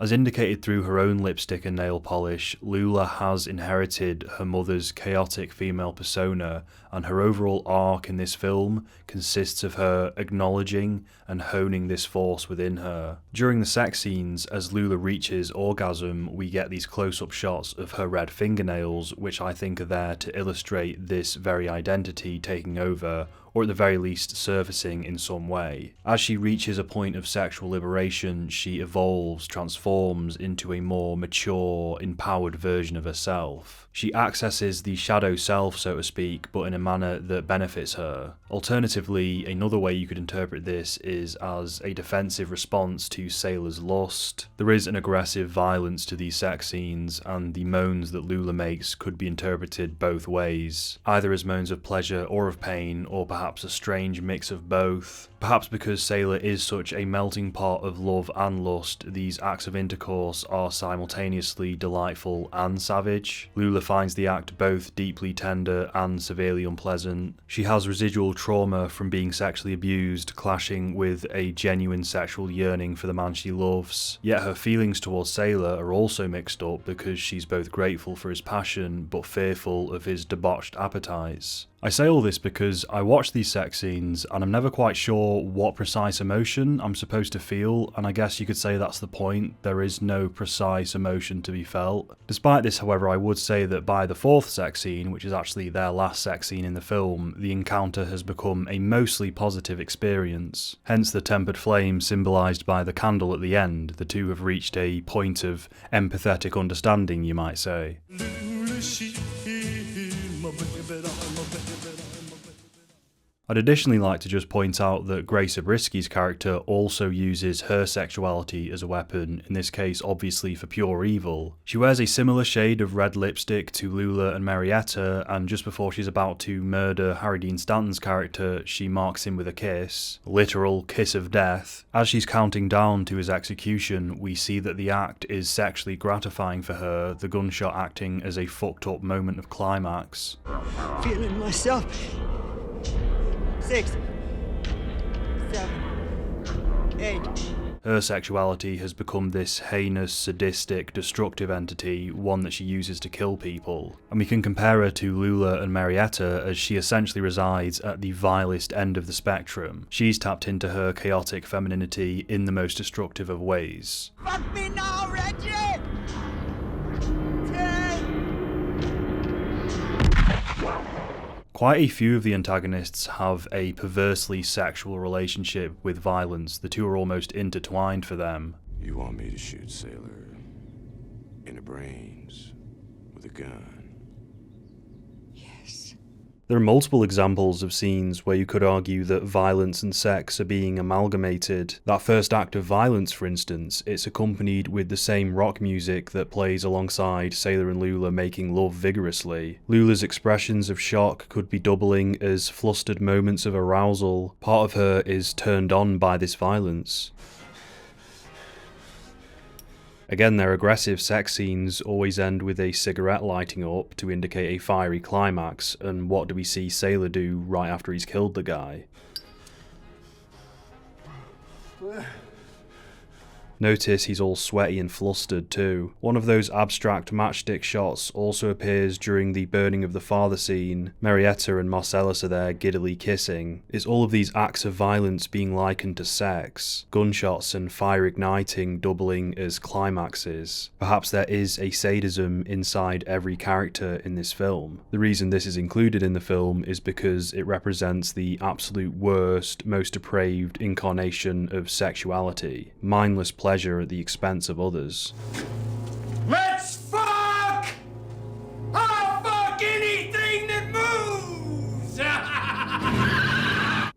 As indicated through her own lipstick and nail polish, Lula has inherited her mother's chaotic female persona, and her overall arc in this film consists of her acknowledging and honing this force within her. During the sex scenes, as Lula reaches orgasm, we get these close-up shots of her red fingernails, which I think are there to illustrate this very identity taking over, or at the very least surfacing in some way. As she reaches a point of sexual liberation, she evolves, transforms into a more mature, empowered version of herself. She accesses the shadow self, so to speak, but in a manner that benefits her. Alternatively, another way you could interpret this is as a defensive response to Sailor's lust. There is an aggressive violence to these sex scenes, and the moans that Lula makes could be interpreted both ways, either as moans of pleasure or of pain, or perhaps a strange mix of both. Perhaps because Sailor is such a melting pot of love and lust, these acts of intercourse are simultaneously delightful and savage. Lula finds the act both deeply tender and severely unpleasant. She has residual trauma from being sexually abused, clashing with a genuine sexual yearning for the man she loves. Yet her feelings towards Sailor are also mixed up, because she's both grateful for his passion but fearful of his debauched appetites. I say all this because I watch these sex scenes and I'm never quite sure what precise emotion I'm supposed to feel, and I guess you could say that's the point. There is no precise emotion to be felt. Despite this, however, I would say that by the fourth sex scene, which is actually their last sex scene in the film, the encounter has become a mostly positive experience. Hence the tempered flame symbolised by the candle at the end. The two have reached a point of empathetic understanding, you might say. I'd additionally like to just point out that Grace Zabrisky's character also uses her sexuality as a weapon, in this case obviously for pure evil. She wears a similar shade of red lipstick to Lula and Marietta, and just before she's about to murder Harry Dean Stanton's character, she marks him with a kiss. Literal kiss of death. As she's counting down to his execution, we see that the act is sexually gratifying for her, the gunshot acting as a fucked up moment of climax. Feeling myself. 6, 7, 8. Her sexuality has become this heinous, sadistic, destructive entity, one that she uses to kill people. And we can compare her to Lula and Marietta, as she essentially resides at the vilest end of the spectrum. She's tapped into her chaotic femininity in the most destructive of ways. Fuck me now, Reggie! 10. Quite a few of the antagonists have a perversely sexual relationship with violence. The two are almost intertwined for them. You want me to shoot Sailor in the brains with a gun? Yes. There are multiple examples of scenes where you could argue that violence and sex are being amalgamated. That first act of violence, for instance, it's accompanied with the same rock music that plays alongside Sailor and Lula making love vigorously. Lula's expressions of shock could be doubling as flustered moments of arousal. Part of her is turned on by this violence. Again, their aggressive sex scenes always end with a cigarette lighting up to indicate a fiery climax, and what do we see Sailor do right after he's killed the guy? Notice he's all sweaty and flustered too. One of those abstract matchstick shots also appears during the burning of the father scene. Marietta and Marcellus are there giddily kissing. It's all of these acts of violence being likened to sex, gunshots and fire igniting doubling as climaxes. Perhaps there is a sadism inside every character in this film. The reason this is included in the film is because it represents the absolute worst, most depraved incarnation of sexuality. Mindless pleasure at the expense of others. Let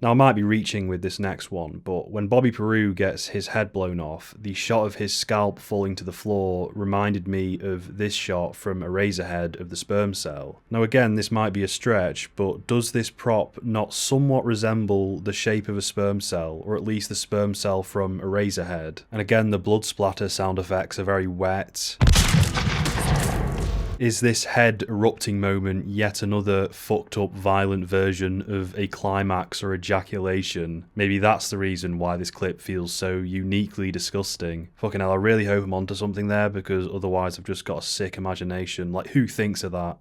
Now, I might be reaching with this next one, but when Bobby Peru gets his head blown off, the shot of his scalp falling to the floor reminded me of this shot from Eraserhead of the sperm cell. Now again, this might be a stretch, but does this prop not somewhat resemble the shape of a sperm cell, or at least the sperm cell from Eraserhead? And again, the blood splatter sound effects are very wet. Is this head erupting moment yet another fucked up violent version of a climax or ejaculation? Maybe that's the reason why this clip feels so uniquely disgusting. Fucking hell, I really hope I'm onto something there, because otherwise I've just got a sick imagination. Like, who thinks of that?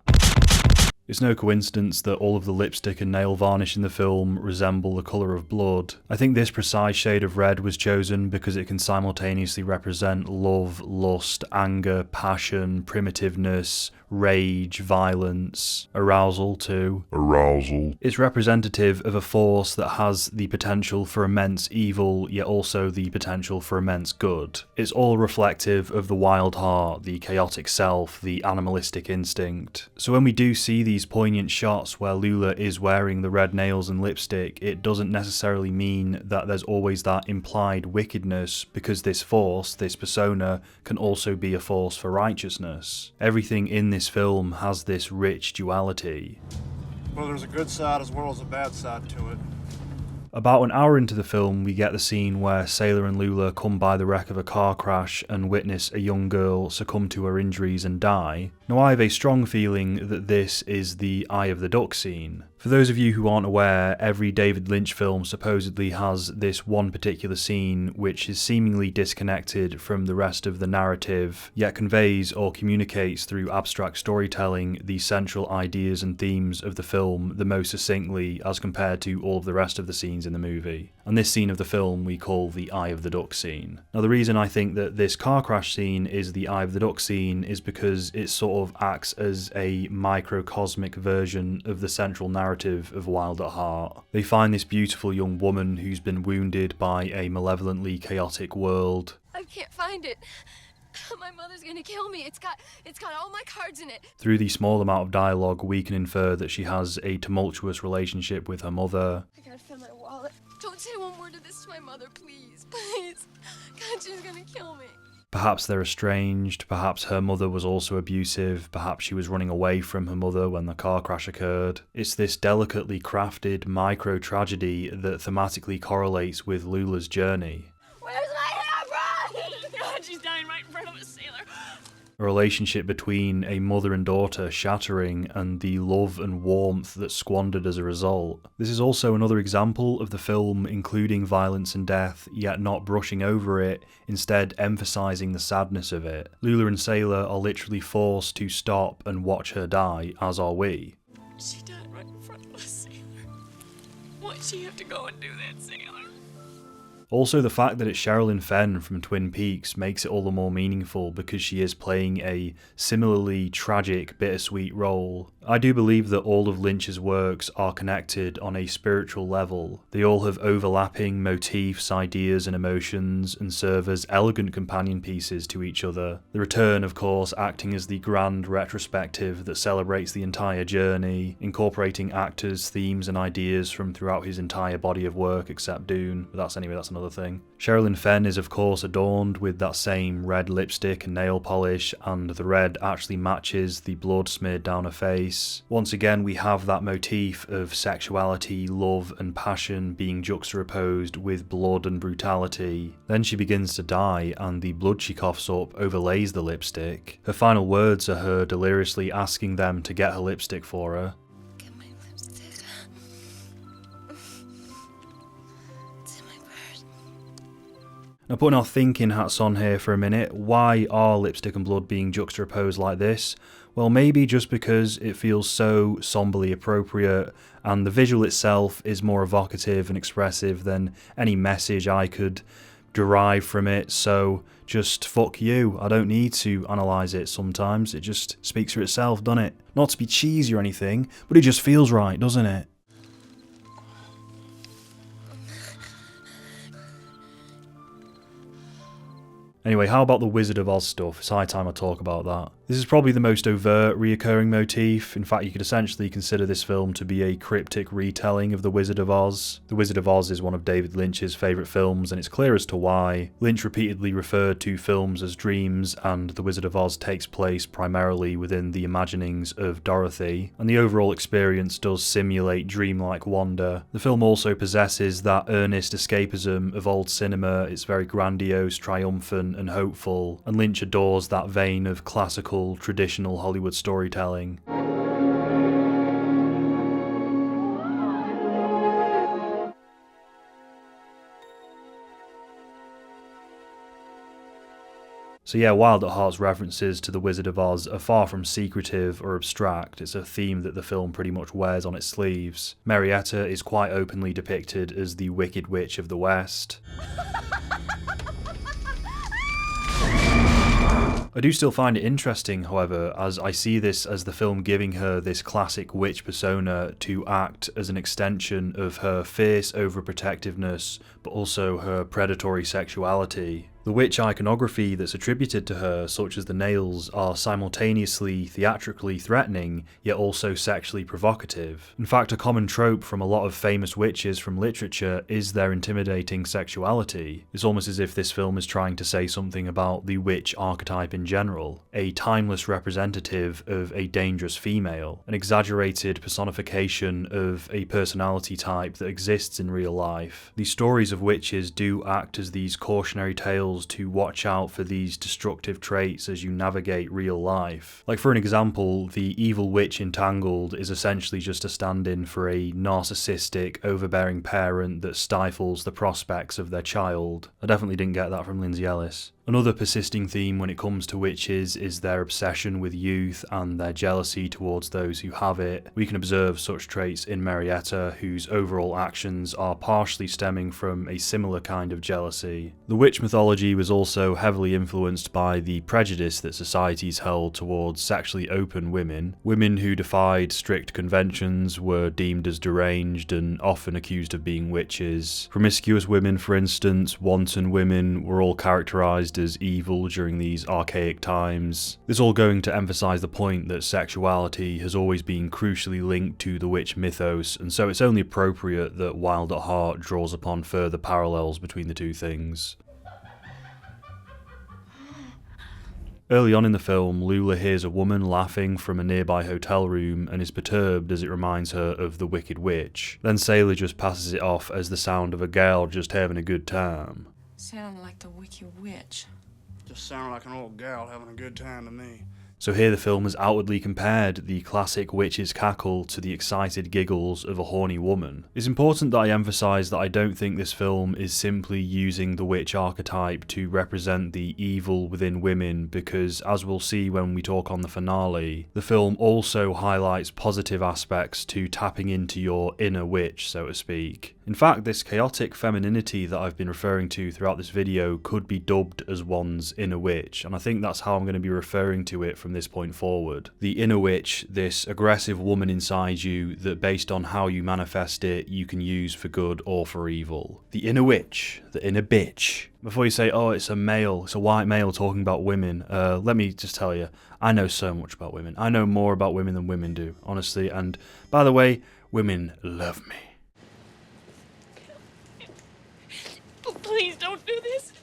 It's no coincidence that all of the lipstick and nail varnish in the film resemble the colour of blood. I think this precise shade of red was chosen because it can simultaneously represent love, lust, anger, passion, primitiveness, rage, violence, arousal too. Arousal. It's representative of a force that has the potential for immense evil, yet also the potential for immense good. It's all reflective of the wild heart, the chaotic self, the animalistic instinct. So when we do see these poignant shots where Lula is wearing the red nails and lipstick, it doesn't necessarily mean that there's always that implied wickedness, because this force, this persona, can also be a force for righteousness. Everything in this film has this rich duality. Well, there's a good side as well as a bad side to it. About an hour into the film, we get the scene where Sailor and Lula come by the wreck of a car crash and witness a young girl succumb to her injuries and die. Now, I have a strong feeling that this is the Eye of the Duck scene. For those of you who aren't aware, every David Lynch film supposedly has this one particular scene which is seemingly disconnected from the rest of the narrative, yet conveys or communicates through abstract storytelling the central ideas and themes of the film the most succinctly as compared to all of the rest of the scenes in the movie. And this scene of the film we call the Eye of the Duck scene. Now, the reason I think that this car crash scene is the Eye of the Duck scene is because it sort of acts as a microcosmic version of the central narrative of Wild at Heart. They find this beautiful young woman who's been wounded by a malevolently chaotic world. I can't find it. My mother's gonna kill me. It's got all my cards in it. Through the small amount of dialogue, we can infer that she has a tumultuous relationship with her mother. I gotta find my wallet. Don't say one word of this to my mother, please. Please. God, she's gonna kill me. Perhaps they're estranged, perhaps her mother was also abusive, perhaps she was running away from her mother when the car crash occurred. It's this delicately crafted micro-tragedy that thematically correlates with Lula's journey. Where's my camera? God, she's dying right in front of us, Sailor. A relationship between a mother and daughter shattering, and the love and warmth that's squandered as a result. This is also another example of the film including violence and death, yet not brushing over it, instead emphasising the sadness of it. Lula and Sailor are literally forced to stop and watch her die, as are we. She died right in front of us, Sailor. Why'd she have to go and do that, Sailor? Also, the fact that it's Sherilyn Fenn from Twin Peaks makes it all the more meaningful because she is playing a similarly tragic, bittersweet role. I do believe that all of Lynch's works are connected on a spiritual level. They all have overlapping motifs, ideas and emotions, and serve as elegant companion pieces to each other. The Return, of course, acting as the grand retrospective that celebrates the entire journey, incorporating actors, themes and ideas from throughout his entire body of work except Dune, but that's another thing. Sherilyn Fenn is of course adorned with that same red lipstick and nail polish, and the red actually matches the blood smeared down her face. Once again, we have that motif of sexuality, love and passion being juxtaposed with blood and brutality. Then she begins to die, and the blood she coughs up overlays the lipstick. Her final words are her deliriously asking them to get her lipstick for her. Now, putting our thinking hats on here for a minute, why are lipstick and blood being juxtaposed like this? Well, maybe just because it feels so somberly appropriate, and the visual itself is more evocative and expressive than any message I could derive from it, so just fuck you. I don't need to analyse it sometimes, it just speaks for itself, doesn't it? Not to be cheesy or anything, but it just feels right, doesn't it? Anyway, how about the Wizard of Oz stuff? It's high time I talk about that. This is probably the most overt reoccurring motif. In fact, you could essentially consider this film to be a cryptic retelling of The Wizard of Oz. The Wizard of Oz is one of David Lynch's favourite films, and it's clear as to why. Lynch repeatedly referred to films as dreams, and The Wizard of Oz takes place primarily within the imaginings of Dorothy, and the overall experience does simulate dreamlike wonder. The film also possesses that earnest escapism of old cinema. It's very grandiose, triumphant, and hopeful, and Lynch adores that vein of classical, traditional Hollywood storytelling. So yeah, Wild at Heart's references to The Wizard of Oz are far from secretive or abstract. It's a theme that the film pretty much wears on its sleeves. Marietta is quite openly depicted as the Wicked Witch of the West. I do still find it interesting, however, as I see this as the film giving her this classic witch persona to act as an extension of her fierce overprotectiveness, but also her predatory sexuality. The witch iconography that's attributed to her, such as the nails, are simultaneously theatrically threatening, yet also sexually provocative. In fact, a common trope from a lot of famous witches from literature is their intimidating sexuality. It's almost as if this film is trying to say something about the witch archetype in general, a timeless representative of a dangerous female, an exaggerated personification of a personality type that exists in real life. These stories of witches do act as these cautionary tales to watch out for these destructive traits as you navigate real life. Like, for an example, the evil witch in Tangled is essentially just a stand-in for a narcissistic, overbearing parent that stifles the prospects of their child. I definitely didn't get that from Lindsay Ellis. Another persisting theme when it comes to witches is their obsession with youth and their jealousy towards those who have it. We can observe such traits in Marietta, whose overall actions are partially stemming from a similar kind of jealousy. The witch mythology was also heavily influenced by the prejudice that societies held towards sexually open women. Women who defied strict conventions were deemed as deranged and often accused of being witches. Promiscuous women, for instance, wanton women, were all characterized as evil during these archaic times. This all going to emphasize the point that sexuality has always been crucially linked to the witch mythos, and so it's only appropriate that Wild at Heart draws upon further parallels between the two things. Early on in the film, Lula hears a woman laughing from a nearby hotel room and is perturbed as it reminds her of the Wicked Witch. Then Sailor just passes it off as the sound of a gal just having a good time. Sounded like the Wicked Witch. Just sounded like an old gal having a good time to me. So here the film has outwardly compared the classic witch's cackle to the excited giggles of a horny woman. It's important that I emphasise that I don't think this film is simply using the witch archetype to represent the evil within women, because as we'll see when we talk on the finale, the film also highlights positive aspects to tapping into your inner witch, so to speak. In fact, this chaotic femininity that I've been referring to throughout this video could be dubbed as one's inner witch, and I think that's how I'm going to be referring to it from this point forward. The inner witch, this aggressive woman inside you that based on how you manifest it, you can use for good or for evil. The inner witch, the inner bitch. Before you say, oh, it's a white male talking about women, let me just tell you, I know so much about women. I know more about women than women do, honestly, and by the way, women love me. Please don't do this.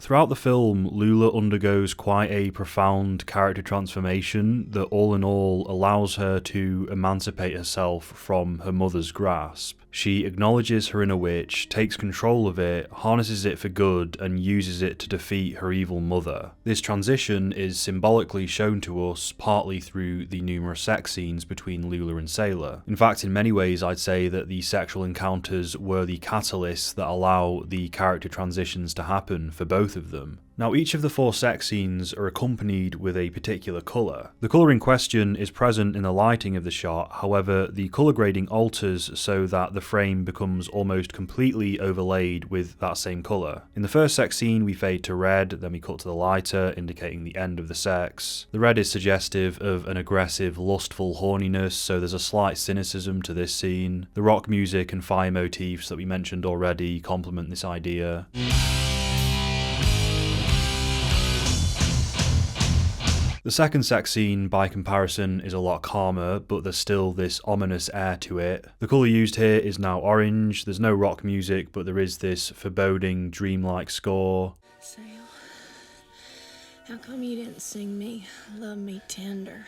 Throughout the film, Lula undergoes quite a profound character transformation that all in all allows her to emancipate herself from her mother's grasp. She acknowledges her inner witch, takes control of it, harnesses it for good, and uses it to defeat her evil mother. This transition is symbolically shown to us partly through the numerous sex scenes between Lula and Sailor. In fact, in many ways, I'd say that the sexual encounters were the catalysts that allow the character transitions to happen for both of them. Now, each of the 4 sex scenes are accompanied with a particular colour. The colour in question is present in the lighting of the shot, however, the colour grading alters so that the frame becomes almost completely overlaid with that same colour. In the first sex scene, we fade to red, then we cut to the lighter, indicating the end of the sex. The red is suggestive of an aggressive, lustful horniness, so there's a slight cynicism to this scene. The rock music and fire motifs that we mentioned already complement this idea. The second sex scene, by comparison, is a lot calmer, but there's still this ominous air to it. The colour used here is now orange. There's no rock music, but there is this foreboding, dreamlike score. Sale, how come you didn't sing me Love Me Tender?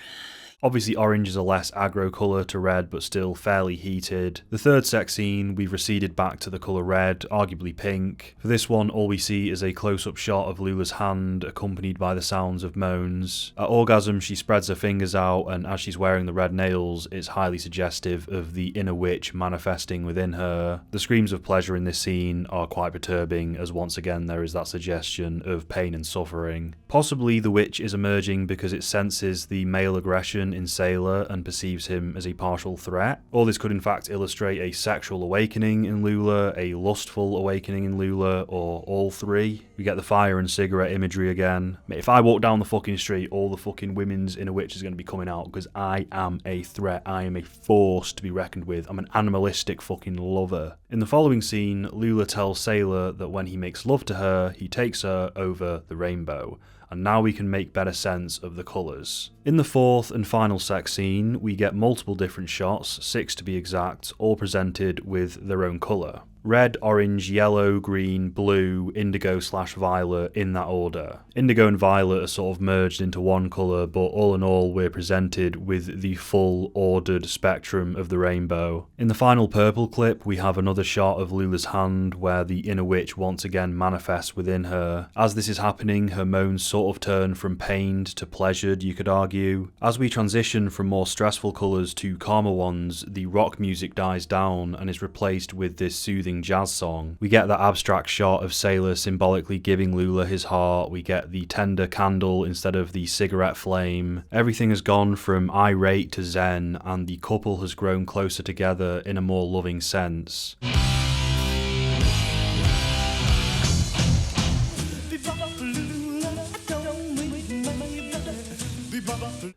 Obviously orange is a less aggro colour to red, but still fairly heated. The third sex scene, we've receded back to the colour red, arguably pink. For this one, all we see is a close-up shot of Lula's hand, accompanied by the sounds of moans. At orgasm, she spreads her fingers out, and as she's wearing the red nails, it's highly suggestive of the inner witch manifesting within her. The screams of pleasure in this scene are quite perturbing, as once again there is that suggestion of pain and suffering. Possibly the witch is emerging because it senses the male aggression in Sailor and perceives him as a partial threat. Or this could in fact illustrate a sexual awakening in Lula, a lustful awakening in Lula, or all three. We get the fire and cigarette imagery again. If I walk down the fucking street, all the fucking women's inner witch is going to be coming out, because I am a threat. I am a force to be reckoned with. I'm an animalistic fucking lover. In the following scene, Lula tells Sailor that when he makes love to her, he takes her over the rainbow. And now we can make better sense of the colours. In the fourth and final sex scene, we get multiple different shots, 6 to be exact, all presented with their own colour. Red, orange, yellow, green, blue, indigo/violet in that order. Indigo and violet are sort of merged into one colour, but all in all we're presented with the full ordered spectrum of the rainbow. In the final purple clip we have another shot of Lula's hand where the inner witch once again manifests within her. As this is happening, her moans sort of turn from pained to pleasured, you could argue. As we transition from more stressful colours to calmer ones, the rock music dies down and is replaced with this soothing jazz song. We get that abstract shot of Sailor symbolically giving Lula his heart. We get the tender candle instead of the cigarette flame. Everything has gone from irate to zen, and the couple has grown closer together in a more loving sense.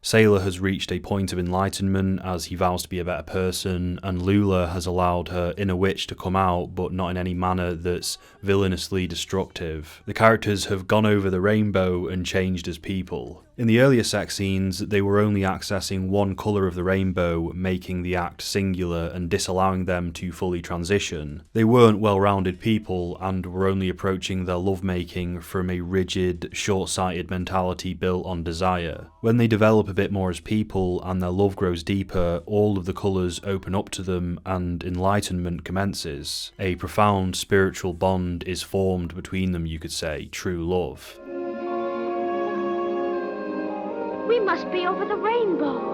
Sailor has reached a point of enlightenment as he vows to be a better person, and Lula has allowed her inner witch to come out, but not in any manner that's villainously destructive. The characters have gone over the rainbow and changed as people. In the earlier sex scenes, they were only accessing one colour of the rainbow, making the act singular and disallowing them to fully transition. They weren't well-rounded people and were only approaching their lovemaking from a rigid, short-sighted mentality built on desire. When they develop a bit more as people and their love grows deeper, all of the colours open up to them and enlightenment commences. A profound spiritual bond is formed between them, you could say, true love. We must be over the rainbow.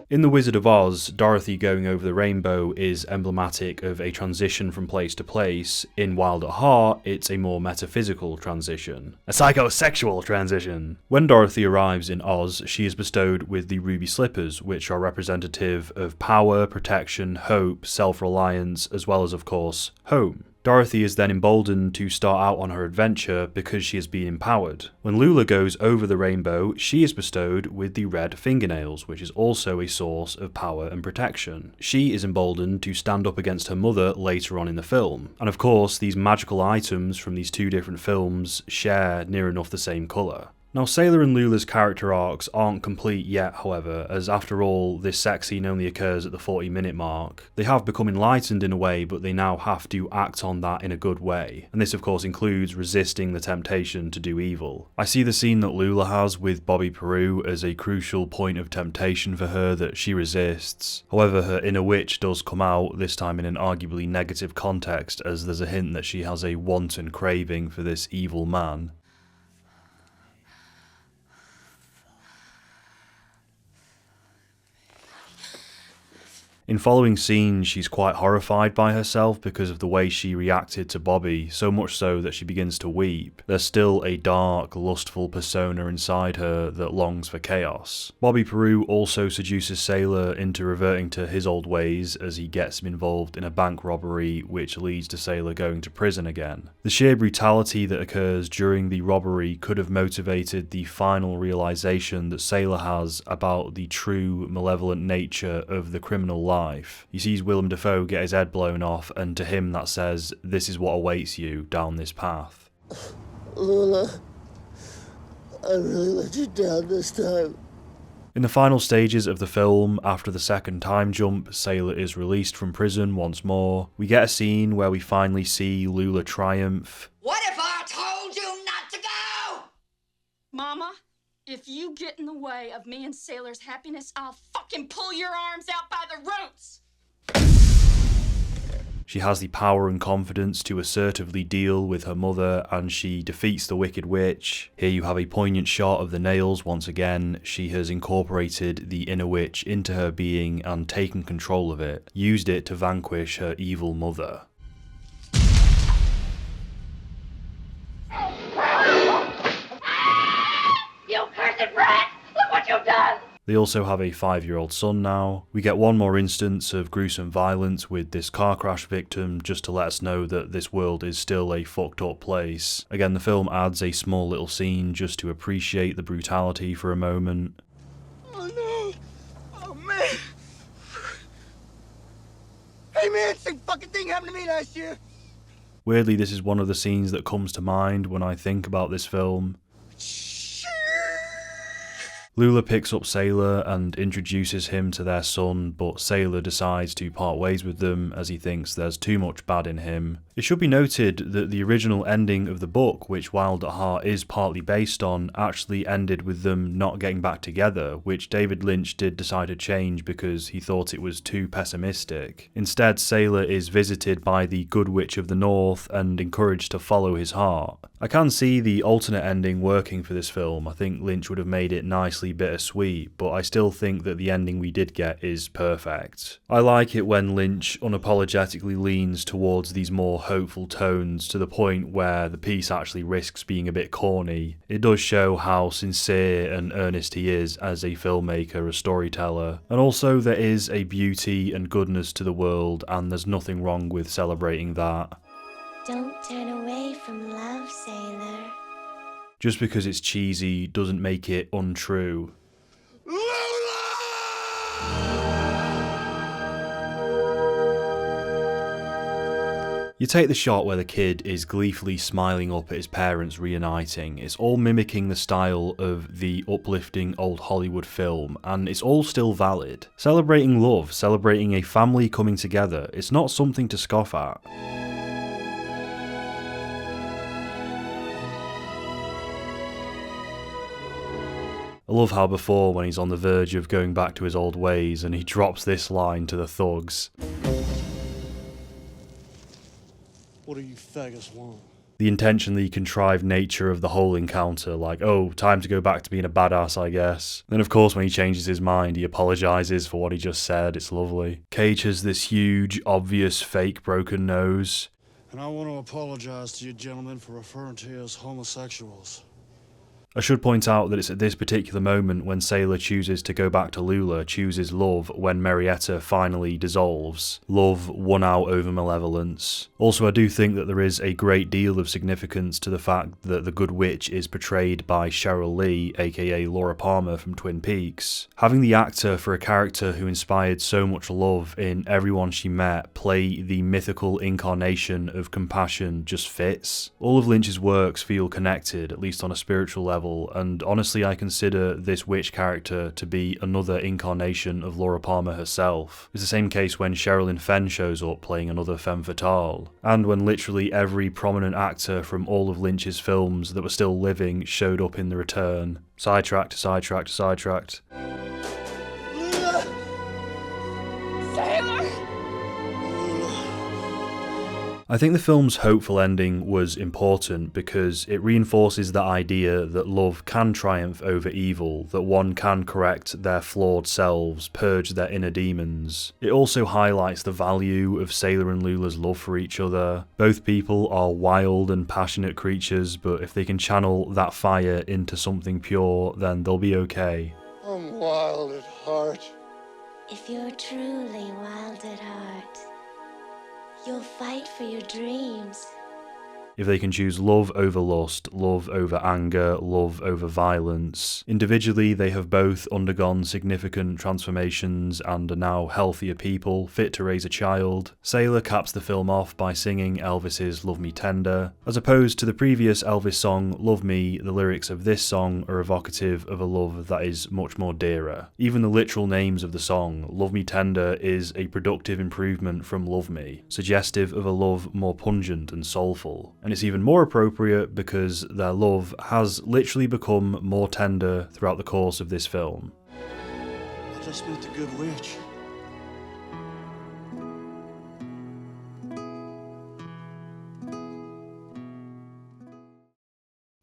In The Wizard of Oz, Dorothy going over the rainbow is emblematic of a transition from place to place. In Wild at Heart, it's a more metaphysical transition. A psychosexual transition. When Dorothy arrives in Oz, she is bestowed with the ruby slippers, which are representative of power, protection, hope, self-reliance, as well as, of course, home. Dorothy is then emboldened to start out on her adventure because she has been empowered. When Lula goes over the rainbow, she is bestowed with the red fingernails, which is also a source of power and protection. She is emboldened to stand up against her mother later on in the film. And of course, these magical items from these two different films share near enough the same colour. Now, Sailor and Lula's character arcs aren't complete yet, however, as after all, this sex scene only occurs at the 40-minute mark. They have become enlightened in a way, but they now have to act on that in a good way. And this, of course, includes resisting the temptation to do evil. I see the scene that Lula has with Bobby Peru as a crucial point of temptation for her that she resists. However, her inner witch does come out, this time in an arguably negative context, as there's a hint that she has a wanton craving for this evil man. In following scenes, she's quite horrified by herself because of the way she reacted to Bobby, so much so that she begins to weep. There's still a dark, lustful persona inside her that longs for chaos. Bobby Peru also seduces Sailor into reverting to his old ways as he gets him involved in a bank robbery, which leads to Sailor going to prison again. The sheer brutality that occurs during the robbery could have motivated the final realization that Sailor has about the true malevolent nature of the criminal life. He sees Willem Dafoe get his head blown off, and to him that says, this is what awaits you down this path. Lula, I really let you down this time. In the final stages of the film, after the second time jump, Sailor is released from prison once more. We get a scene where we finally see Lula triumph. What if I told you not to go? Mama, if you get in the way of me and Sailor's happiness, I'll fucking pull your arms out by the roots! She has the power and confidence to assertively deal with her mother, and she defeats the Wicked Witch. Here you have a poignant shot of the nails once again. She has incorporated the inner witch into her being and taken control of it, used it to vanquish her evil mother. You cursed brat! Look what you've done! They also have a 5-year-old son now. We get one more instance of gruesome violence with this car crash victim just to let us know that this world is still a fucked up place. Again, the film adds a small little scene just to appreciate the brutality for a moment. Oh no! Oh man! Hey man, same fucking thing happened to me last year! Weirdly, this is one of the scenes that comes to mind when I think about this film. Lula picks up Sailor and introduces him to their son, but Sailor decides to part ways with them as he thinks there's too much bad in him. It should be noted that the original ending of the book, which Wild at Heart is partly based on, actually ended with them not getting back together, which David Lynch did decide to change because he thought it was too pessimistic. Instead, Sailor is visited by the Good Witch of the North and encouraged to follow his heart. I can see the alternate ending working for this film. I think Lynch would have made it nicely bittersweet, but I still think that the ending we did get is perfect. I like it when Lynch unapologetically leans towards these more hopeful tones to the point where the piece actually risks being a bit corny. It does show how sincere and earnest he is as a filmmaker, a storyteller, and also there is a beauty and goodness to the world, and there's nothing wrong with celebrating that. Don't turn away from love, sailor. Just because it's cheesy doesn't make it untrue. You take the shot where the kid is gleefully smiling up at his parents reuniting. It's all mimicking the style of the uplifting old Hollywood film, and it's all still valid. Celebrating love, celebrating a family coming together, it's not something to scoff at. I love how before, when he's on the verge of going back to his old ways, and he drops this line to the thugs. What do you faggots want? The intentionally contrived nature of the whole encounter, like, oh, time to go back to being a badass, I guess. Then of course when he changes his mind, he apologises for what he just said, it's lovely. Cage has this huge, obvious, fake broken nose. And I want to apologize to you gentlemen for referring to you as homosexuals. I should point out that it's at this particular moment when Sailor chooses to go back to Lula, chooses love, when Marietta finally dissolves. Love won out over malevolence. Also, I do think that there is a great deal of significance to the fact that the Good Witch is portrayed by Cheryl Lee, aka Laura Palmer from Twin Peaks. Having the actor for a character who inspired so much love in everyone she met play the mythical incarnation of compassion just fits. All of Lynch's works feel connected, at least on a spiritual level, and honestly I consider this witch character to be another incarnation of Laura Palmer herself. It's the same case when Sherilyn Fenn shows up playing another femme fatale, and when literally every prominent actor from all of Lynch's films that were still living showed up in The Return. Sidetracked, sidetracked, sidetracked. I think the film's hopeful ending was important because it reinforces the idea that love can triumph over evil, that one can correct their flawed selves, purge their inner demons. It also highlights the value of Sailor and Lula's love for each other. Both people are wild and passionate creatures, but if they can channel that fire into something pure, then they'll be okay. I'm wild at heart. If you're truly wild at heart, you'll fight for your dreams. If they can choose love over lust, love over anger, love over violence, individually they have both undergone significant transformations and are now healthier people, fit to raise a child. Sailor caps the film off by singing Elvis's Love Me Tender. As opposed to the previous Elvis song, Love Me, the lyrics of this song are evocative of a love that is much more dearer. Even the literal names of the song, Love Me Tender, is a productive improvement from Love Me, suggestive of a love more pungent and soulful. And it's even more appropriate because their love has literally become more tender throughout the course of this film. I just met the good witch.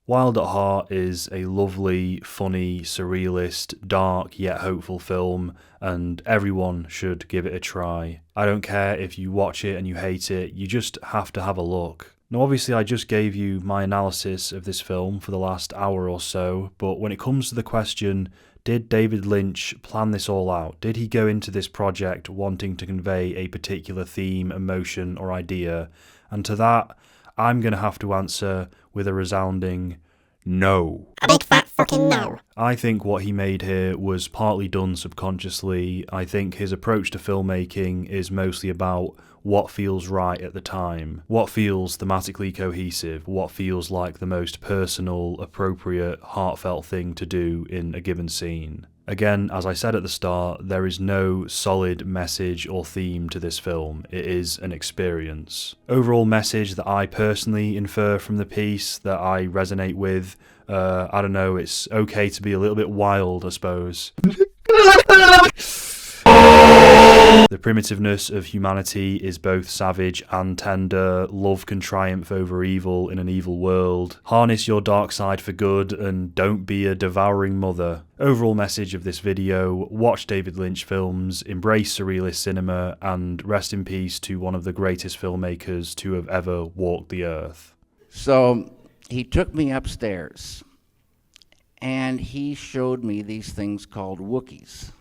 Wild at Heart is a lovely, funny, surrealist, dark yet hopeful film, and everyone should give it a try. I don't care if you watch it and you hate it, you just have to have a look. Now obviously I just gave you my analysis of this film for the last hour or so, but when it comes to the question, did David Lynch plan this all out? Did he go into this project wanting to convey a particular theme, emotion, or idea? And to that, I'm going to have to answer with a resounding no. A big fat fucking no. I think what he made here was partly done subconsciously. I think his approach to filmmaking is mostly about what feels right at the time, what feels thematically cohesive, what feels like the most personal, appropriate, heartfelt thing to do in a given scene. Again, as I said at the start, there is no solid message or theme to this film. It is an experience. Overall message that I personally infer from the piece, that I resonate with, I don't know, it's okay to be a little bit wild, I suppose. The primitiveness of humanity is both savage and tender. Love can triumph over evil in an evil world. Harness your dark side for good and don't be a devouring mother. Overall message of this video, watch David Lynch films, embrace surrealist cinema, and rest in peace to one of the greatest filmmakers to have ever walked the earth. So he took me upstairs and he showed me these things called Wookiees.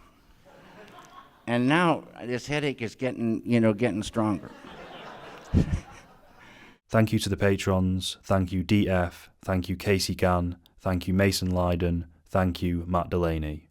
And now this headache is getting stronger. Thank you to the patrons. Thank you DF. Thank you Casey Gann. Thank you Mason Lydon. Thank you Matt Delaney.